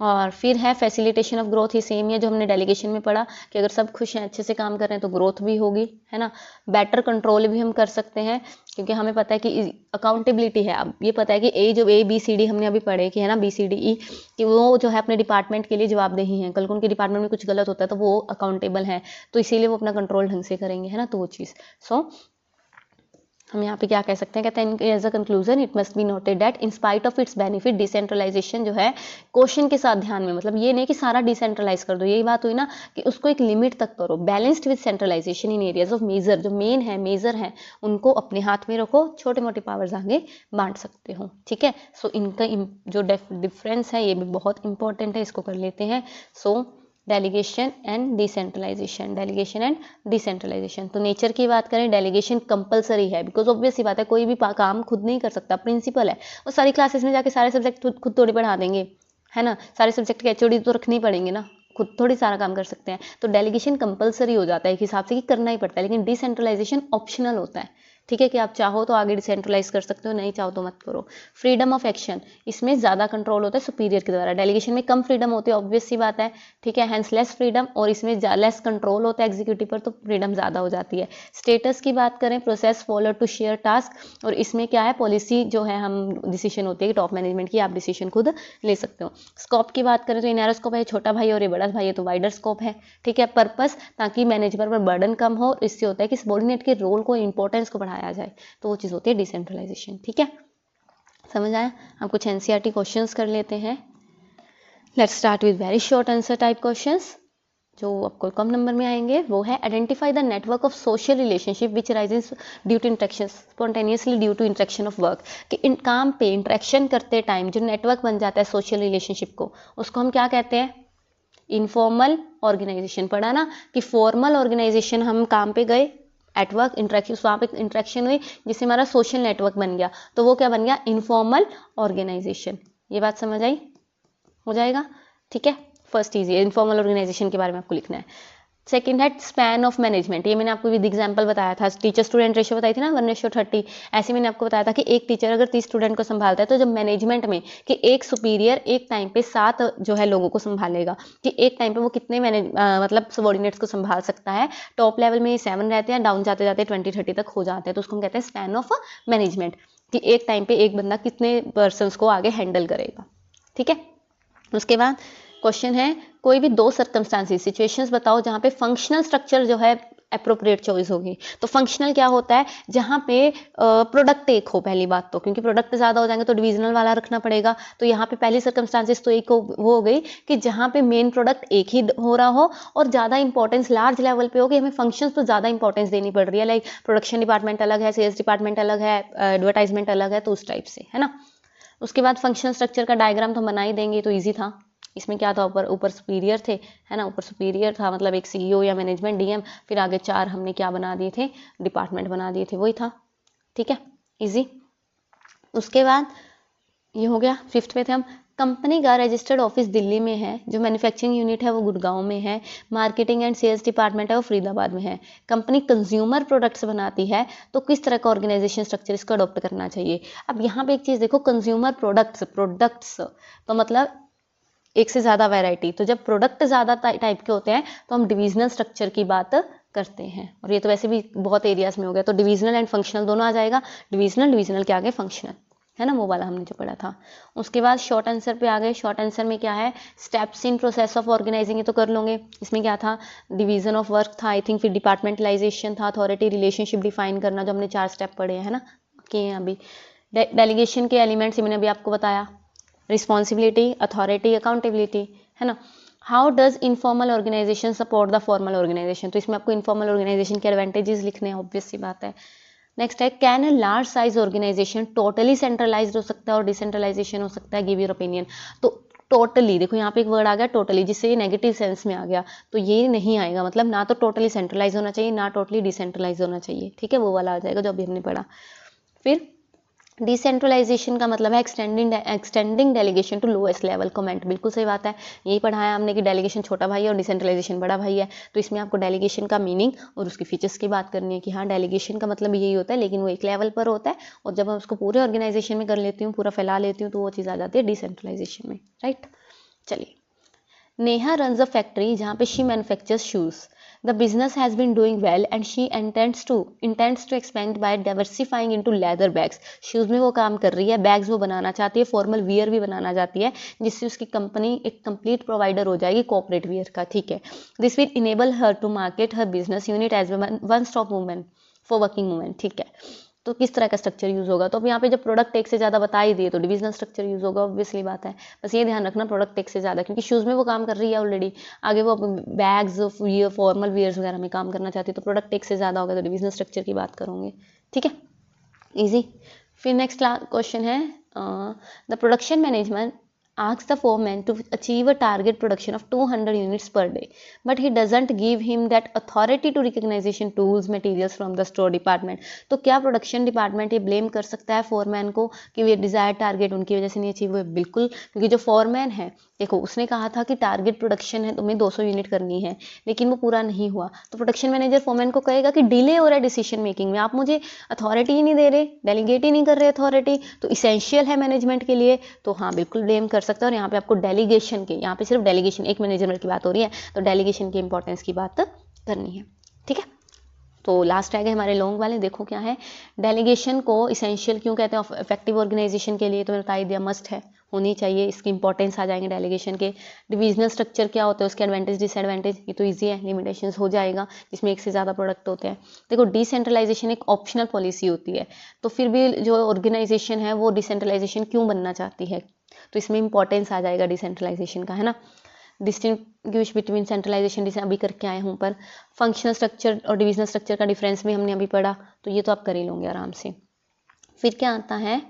और फिर है facilitation of growth, he same है जो हमने डेलीगेशन में पढ़ा कि अगर सब खुश हैं, अच्छे से काम कर रहे हैं तो ग्रोथ भी होगी, है ना। बेटर कंट्रोल भी हम कर सकते हैं क्योंकि हमें पता है कि अकाउंटेबिलिटी है। अब ये पता है कि ए बी सी डी हमने अभी पढ़े कि है ना, बी सी डी ई, कि वो जो है अपने डिपार्टमेंट के लिए जवाबदेही हैं, कल को उनके डिपार्टमेंट में कुछ गलत होता है तो वो अकाउंटेबल है, तो इसीलिए वो अपना कंट्रोल ढंग से करेंगे, है ना। तो वो चीज़ हम यहाँ पे क्या कह सकते हैं? कहते हैं as a conclusion it must be noted that in spite of its benefit decentralisation जो है क्वेश्चन के साथ ध्यान में, मतलब ये नहीं कि सारा डिसेंट्रलाइज कर दो, यही बात हुई ना कि उसको एक लिमिट तक करो। Balanced with centralisation in areas of major, जो मेन है मेजर है उनको अपने हाथ में रखो, छोटे मोटे पावर्स आगे बांट सकते हो। ठीक है, सो इनका जो डिफरेंस है ये भी बहुत इंपॉर्टेंट है, इसको कर लेते हैं। So delegation and decentralisation, delegation and decentralisation. तो नेचर की बात करें, डेलीगेशन कंपलसरी है, बिकॉज ऑब्वियस सी बात है कोई भी काम खुद नहीं कर सकता, प्रिंसिपल है वो सारी क्लासेस में जाके सारे सब्जेक्ट खुद थोड़ी पढ़ा देंगे, है ना। सारे सब्जेक्ट के एचओडी तो रखने ही पड़ेंगे ना, खुद थोड़ी सारा काम कर सकते हैं। तो डेलीगेशन कंपलसरी हो जाता है एक हिसाब से कि करना ही पड़ता है, लेकिन डिसेंट्रलाइजेशन ऑप्शनल होता है। ठीक है, कि आप चाहो तो आगे डिसेंट्रलाइज कर सकते हो, नहीं चाहो तो मत करो। फ्रीडम ऑफ एक्शन, इसमें ज़्यादा कंट्रोल होता है सुपीरियर के द्वारा, डेलीगेशन में कम फ्रीडम होती है, ऑब्वियस सी बात है। ठीक है, हैंस लेस फ्रीडम, और इसमें लेस कंट्रोल होता है एग्जीक्यूटिव पर, तो फ्रीडम ज़्यादा हो जाती है। स्टेटस की बात करें, process follow to share task, और इसमें क्या है? पॉलिसी जो है हम डिसीजन होती है कि टॉप मैनेजमेंट की, आप डिसीजन खुद ले सकते हो। स्कोप की बात करें तो नैरो स्कोप है, छोटा भाई, और ये बड़ा भाई है तो वाइडर स्कोप है। ठीक है, पर्पस ताकि मैनेजर पर बर्डन कम हो, इससे होता है कि सबॉर्डिनेट के रोल को, इंपॉर्टेंस को बढ़ाया जाए, तो वो चीज़ होती है डिसेंट्रलाइजेशन। ठीक है, समझ आया? हम कुछ एनसीईआरटी क्वेश्चंस कर लेते हैं। Let's start with very short answer type questions. जो आपको कम नंबर में आएंगे वो है identify the network of social relationship which arises due to interaction spontaneously due to interaction of work, कि इन काम पे इंटरेक्शन करते टाइम जो नेटवर्क बन जाता है सोशल रिलेशनशिप को, उसको हम क्या कहते हैं? Informal organisation. पढ़ा ना कि फॉर्मल ऑर्गेनाइजेशन हम काम पे गए, एट वर्क इंटरेक्शन, वहाँ पे इंटरेक्शन हुई जिससे हमारा सोशल नेटवर्क बन गया, तो वो क्या बन गया? Informal organisation. ये बात समझ आई? हो जाएगा, ठीक है। फर्स्ट इजी है, इनफॉर्मल ऑर्गेनाइजेशन के बारे में आपको लिखना है। सेकंड है स्पैन ऑफ मैनेजमेंट। ये मैंने आपको विद एग्जांपल बताया था, टीचर स्टूडेंट रेशियो बताई थी ना 1:30। ऐसे मैंने आपको बताया था कि एक टीचर अगर 30 स्टूडेंट को संभालता है तो जब मैनेजमेंट में कि एक सुपीरियर एक टाइम पे 7 जो है लोगों को संभालेगा, कि एक टाइम पे वो कितने मतलब सबॉर्डिनेट्स को संभाल सकता है। टॉप लेवल में 7 रहते हैं, डाउन जाते जाते 20-30 तक हो जाते हैं, तो उसको हम कहते हैं स्पैन ऑफ मैनेजमेंट, कि एक टाइम पे एक बंदा कितने पर्सनस को आगे हैंडल करेगा, ठीक है। उसके बाद क्वेश्चन है कोई भी 2 सर्कमस्टांसेस सिचुएशंस बताओ जहाँ पे फंक्शनल स्ट्रक्चर जो है अप्रोप्रिएट चॉइस होगी। तो फंक्शनल क्या होता है? जहाँ पे प्रोडक्ट एक हो, पहली बात तो, क्योंकि प्रोडक्ट ज़्यादा हो जाएंगे तो डिविजनल वाला रखना पड़ेगा। तो यहाँ पे पहली सर्कमस्टांसेस तो एक वो हो गई कि जहाँ पे मेन प्रोडक्ट एक ही हो रहा हो और ज़्यादा इंपॉर्टेंस लार्ज लेवल पे हो, कि हमें फंक्शंस तो ज़्यादा इंपॉर्टेंस देनी पड़ रही है, लाइक प्रोडक्शन डिपार्टमेंट अलग है, सेल्स डिपार्टमेंट अलग है, एडवर्टाइजमेंट अलग है, तो उस टाइप से, है ना। उसके बाद फंक्शनल स्ट्रक्चर का डायग्राम तो बना ही देंगे, तो ईजी था। इसमें क्या था? ऊपर सुपीरियर थे, है ना, ऊपर सुपीरियर था मतलब एक सीईओ या मैनेजमेंट डीएम, फिर आगे 4 हमने क्या बना दिए थे? डिपार्टमेंट बना दिए थे, वही था, ठीक है, इजी। उसके बाद ये हो गया। 5th पे थे हम। कंपनी का रजिस्टर्ड ऑफिस दिल्ली में है, जो मैन्युफैक्चरिंग यूनिट है वो गुड़गांव में है, मार्केटिंग एंड सेल्स डिपार्टमेंट है वो फरीदाबाद में है। कंपनी कंज्यूमर प्रोडक्ट्स बनाती है, तो किस तरह का ऑर्गेनाइजेशन स्ट्रक्चर इसको अडॉप्ट करना चाहिए? अब यहाँ पे एक चीज़ देखो, कंज्यूमर प्रोडक्ट्स तो मतलब एक से ज़्यादा वैरायटी, तो जब प्रोडक्ट ज़्यादा टाइप के होते हैं तो हम डिविजनल स्ट्रक्चर की बात करते हैं, और ये तो वैसे भी बहुत एरियाज में हो गया, तो डिविजनल एंड फंक्शनल दोनों आ जाएगा। डिविजनल के आगे फंक्शनल, है ना, वो वाला हमने जो पढ़ा था। उसके बाद शॉर्ट आंसर पे आ गए। शॉर्ट आंसर में क्या है? Steps in process of organising, ये तो कर लोगे। इसमें क्या था? डिवीजन ऑफ वर्क था आई थिंक, फिर डिपार्टमेंटलाइजेशन था, अथॉरिटी रिलेशनशिप डिफाइन करना, जो हमने 4 स्टेप पढ़े हैं ना, किए हैं अभी। डेलीगेशन के एलिमेंट्स मैंने अभी आपको बताया, रिस्पॉन्सिबिलिटी, अथॉरिटी, अकाउंटेबिलिटी, है ना। How does informal organisation support the formal organisation, तो इसमें आपको इनफॉर्मल ऑर्गेनाइजेशन के एडवांटेजेस लिखने हैं, ऑब्वियस सी बात है। नेक्स्ट है can a large size organisation totally centralised हो सकता है और डिसेंट्रलाइजेशन हो सकता है, गिव योर ओपिनियन। तो टोटली देखो यहाँ पे एक वर्ड आ गया टोटली, जिससे ये नेगेटिव सेंस में आ गया, तो ये नहीं आएगा, मतलब ना तो टोटली सेंट्रलाइज होना चाहिए ना टोटली डिसेंट्रलाइज होना चाहिए, ठीक है, वो वाला आ जाएगा जो अभी हमने पढ़ा। फिर डिसेंट्रलाइजेशन का मतलब है extending delegation to lowest level. Comment बिल्कुल सही बात है, यही पढ़ाया हमने कि डेलीगेशन छोटा भाई है और डिसेंट्रलाइजेशन बड़ा भाई है। तो इसमें आपको डेलीगेशन का मीनिंग और उसकी फीचर्स की बात करनी है कि हाँ डेलीगेशन का मतलब यही होता है, लेकिन वो एक लेवल पर होता है, और जब मैं उसको पूरे ऑर्गेनाइजेशन में कर लेती हूँ, पूरा फैला लेती हूँ, तो वो चीज़ आ जाती है डिसेंट्रलाइजेशन में, राइट। चलिए, नेहा रन्स अ फैक्ट्री जहाँ पे she manufactures shoes. The business has been doing well and she intends to expand by diversifying into leather bags. Shoes में वो काम कर रही है, बैग्स वो बनाना चाहती है, फॉर्मल वियर भी बनाना चाहती है, जिससे उसकी कंपनी एक कंप्लीट प्रोवाइडर हो जाएगी कॉर्पोरेट वियर का, ठीक है। This will enable her to market her business unit as one stop women for working women, ठीक है। तो किस तरह का स्ट्रक्चर यूज़ होगा? तो अब यहाँ पे जब प्रोडक्ट एक से ज़्यादा बता ही दिए तो डिविजनल स्ट्रक्चर यूज़ होगा, ऑब्वियसली बात है। बस ये ध्यान रखना प्रोडक्ट एक से ज़्यादा, क्योंकि शूज़ में वो काम कर रही है ऑलरेडी, आगे वो बैग्स वियर फॉर्मल वियर्स वगैरह में काम करना चाहती है, तो प्रोडक्ट एक से ज़्यादा होगा तो डिविजनल स्ट्रक्चर की बात करोगे, ठीक है, ईजी। फिर नेक्स्ट क्वेश्चन है the production management asks the foreman to achieve a target production of 200 units per day, but he doesn't give him that authority to recognition tools materials from the store department. तो क्या प्रोडक्शन डिपार्टमेंट ये ब्लेम कर सकता है फोरमैन को कि वे डिजायर टारगेट उनकी वजह से नहीं अचीव हुए? बिल्कुल, क्योंकि जो फोरमैन है देखो उसने कहा था कि टारगेट प्रोडक्शन है तुम्हें 200 यूनिट करनी है, लेकिन वो पूरा नहीं हुआ, तो प्रोडक्शन मैनेजर फोरमैन को कहेगा कि डिले हो रहा है डिसीजन मेकिंग में, आप मुझे अथॉरिटी ही नहीं दे रहे, डेलीगेट ही नहीं कर रहे अथॉरिटी, तो इसेंशियल है मैनेजमेंट के लिए, तो हाँ बिल्कुल ब्लेम कर सकता है। और यहाँ पे आपको डेलीगेशन के, यहाँ पे सिर्फ डेलीगेशन एक मैनेजमेंट की बात हो रही है, तो डेलीगेशन की इंपॉर्टेंस की बात करनी है, ठीक है। तो लास्ट रह गए हमारे लॉन्ग वाले, देखो क्या है, डेलीगेशन को इसेंशियल क्यों कहते हैं इफेक्टिव ऑर्गेनाइजेशन के लिए, तो मैंने बता ही दिया, मस्ट है, होनी चाहिए, इसकी इंपॉर्टेंस आ जाएंगे डेलीगेशन के। डिविजनल स्ट्रक्चर क्या होता है, उसके एडवांटेज डिसएडवांटेज, ये तो ईजी है, लिमिटेशंस हो जाएगा जिसमें एक से ज़्यादा प्रोडक्ट होते हैं। देखो डिसेंट्रलाइजेशन एक ऑप्शनल पॉलिसी होती है, तो फिर भी जो ऑर्गेनाइजेशन है वो डिसेंट्रलाइजेशन क्यों बनना चाहती है, तो इसमें इंपॉर्टेंस आ जाएगा डिसेंट्रलाइजेशन का, है ना। डिस्टिंग्विश बिटवीन सेंट्रलाइजेशन, जिसे अभी करके आए हूँ पर, फंक्शनल स्ट्रक्चर और डिविजनल स्ट्रक्चर का डिफरेंस भी हमने अभी पढ़ा, तो ये तो आप कर ही लोगे आराम से। फिर क्या आता है,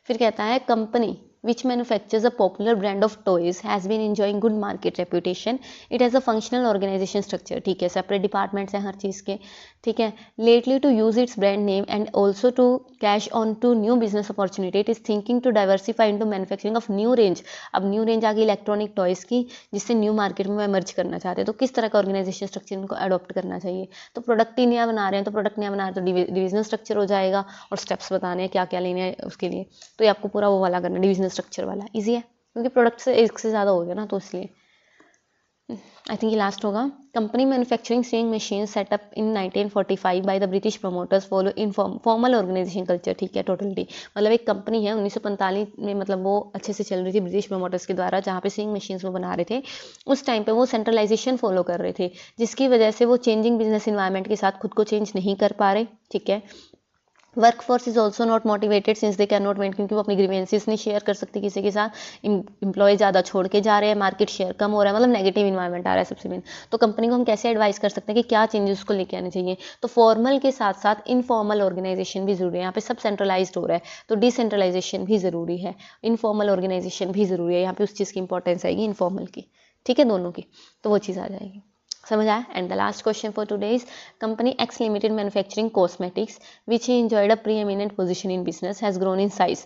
फिर कहता है company which manufactures a popular brand of toys has been enjoying good market reputation. It has a functional organization structure. ठीक है, separate departments हैं हर चीज़ के, ठीक है। Lately to use its brand name and also to cash on to new business opportunity, it is thinking to diversify into manufacturing of new range. अब new range आ गई इलेक्ट्रॉनिक टॉयज़ की, जिससे न्यू मार्केट में एमर्ज करना चाहते हैं। तो किस तरह का ऑर्गेनाइजेशन स्ट्रक्चर इनको अडॉप्ट करना चाहिए? तो प्रोडक्ट ही नया बना रहे हैं, तो प्रोडक्ट नया बना रहे हैं तो डिविजनल स्ट्रक्चर हो जाएगा, और स्टेप्स बताने हैं क्या क्या लेने हैं उसके लिए। तो ये आपको पूरा वो वाला करना है, डिविजनल स्ट्रक्चर वाला। इजी है क्योंकि प्रोडक्ट से एक से ज़्यादा हो गया ना, तो इसलिए आई थिंक ये लास्ट होगा। Company manufacturing sewing machine setup in 1945 by the British promoters follow in formal organisation culture. ठीक है, टोटलिटी मतलब एक कंपनी है 1945 में, मतलब वो अच्छे से चल रही थी ब्रिटिश प्रमोटर्स के द्वारा, जहाँ पे स्विंग मशीन्स वो बना रहे थे। उस टाइम पे वो सेंट्रलाइजेशन फॉलो कर रहे थे, जिसकी वजह से वो चेंजिंग बिजनेस इन्वायरमेंट के साथ खुद को चेंज नहीं कर पा रहे। ठीक है, workforce is also not motivated since they can not meant, क्योंकि वो अपनी ग्रीवेंसेस नहीं शेयर कर सकती किसी के साथ। एम्प्लॉय ज़्यादा छोड़ के जा रहे हैं, मार्केट शेयर कम हो रहा है, मतलब नेगेटिव इन्वायरमेंट आ रहा है सबसे मेन। तो कंपनी को हम कैसे एडवाइस कर सकते हैं कि क्या चेंजेस को लेके आने चाहिए? तो फॉर्मल के साथ साथ इनफॉर्मल ऑर्गेनाइजेशन भी जरूरी है। यहाँ पे सब सेंट्रलाइज्ड हो रहा है, तो डिसेंट्रलाइजेशन भी ज़रूरी है, इनफॉर्मल ऑर्गेनाइजेशन भी ज़रूरी है। यहाँ पे उस चीज़ की इंपॉर्टेंस आएगी इनफॉर्मल की, ठीक है, दोनों की, तो वो चीज़ आ जाएगी। समझ आया? And the last question for today is company x limited manufacturing cosmetics which he enjoyed a preeminent position in business has grown in size.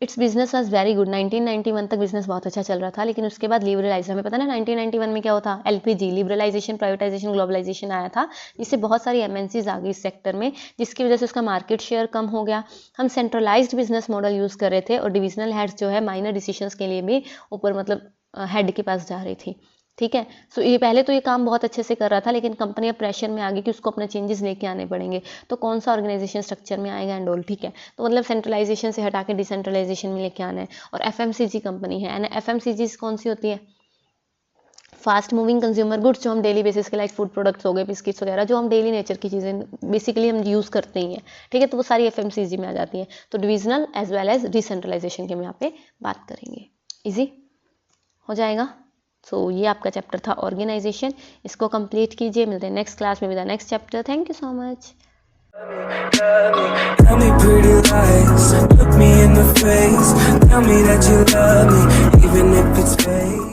It's business was very good. 1991 तक बिजनेस बहुत अच्छा चल रहा था, लेकिन उसके बाद लिबरलाइज, हमें पता ना 1991 में क्या होता, एलपीजी, लिबरलाइजेशन, प्राइवेटाइजेशन, ग्लोबलाइजेशन आया था, जिससे बहुत सारी एमएनसीज आ गई इस सेक्टर में, जिसकी वजह से उसका मार्केट शेयर कम हो गया। हम सेंट्रलाइज्ड बिजनेस मॉडल यूज़ कर रहे थे, और डिविजनल हेड्स जो है माइनर डिसीजंस के लिए भी ऊपर मतलब हेड के पास जा रही थी। ठीक है, सो ये पहले तो ये काम बहुत अच्छे से कर रहा था, लेकिन कंपनी अब प्रेशर में आ गई कि उसको अपने चेंजेस लेके आने पड़ेंगे। तो कौन सा ऑर्गेनाइजेशन स्ट्रक्चर में आएगा एंड ऑल। ठीक है, तो मतलब सेंट्रलाइजेशन से हटा के डिसेंट्रलाइजेशन में लेके आना है। और एफएमसीजी कंपनी है, एंड एफएमसीजी कौन सी होती है? फास्ट मूविंग कंज्यूमर गुड्स, जो हम डेली बेसिस के लाइक फूड प्रोडक्ट्स हो गए, बिस्किट्स वगैरह, जो हम डेली नेचर की चीज़ें बेसिकली हम यूज़ करते ही हैं। ठीक है, तो वो सारी एफएमसीजी में आ जाती हैं। तो divisional as well as decentralisation की हम यहाँ पे बात करेंगे। इजी हो जाएगा। सो ये आपका चैप्टर था ऑर्गेनाइजेशन, इसको कंप्लीट कीजिए। मिलते हैं नेक्स्ट क्लास में with the next chapter. Thank you so much. Tell me pretty lies, look me in the face, tell me that you love me, even if it's fake.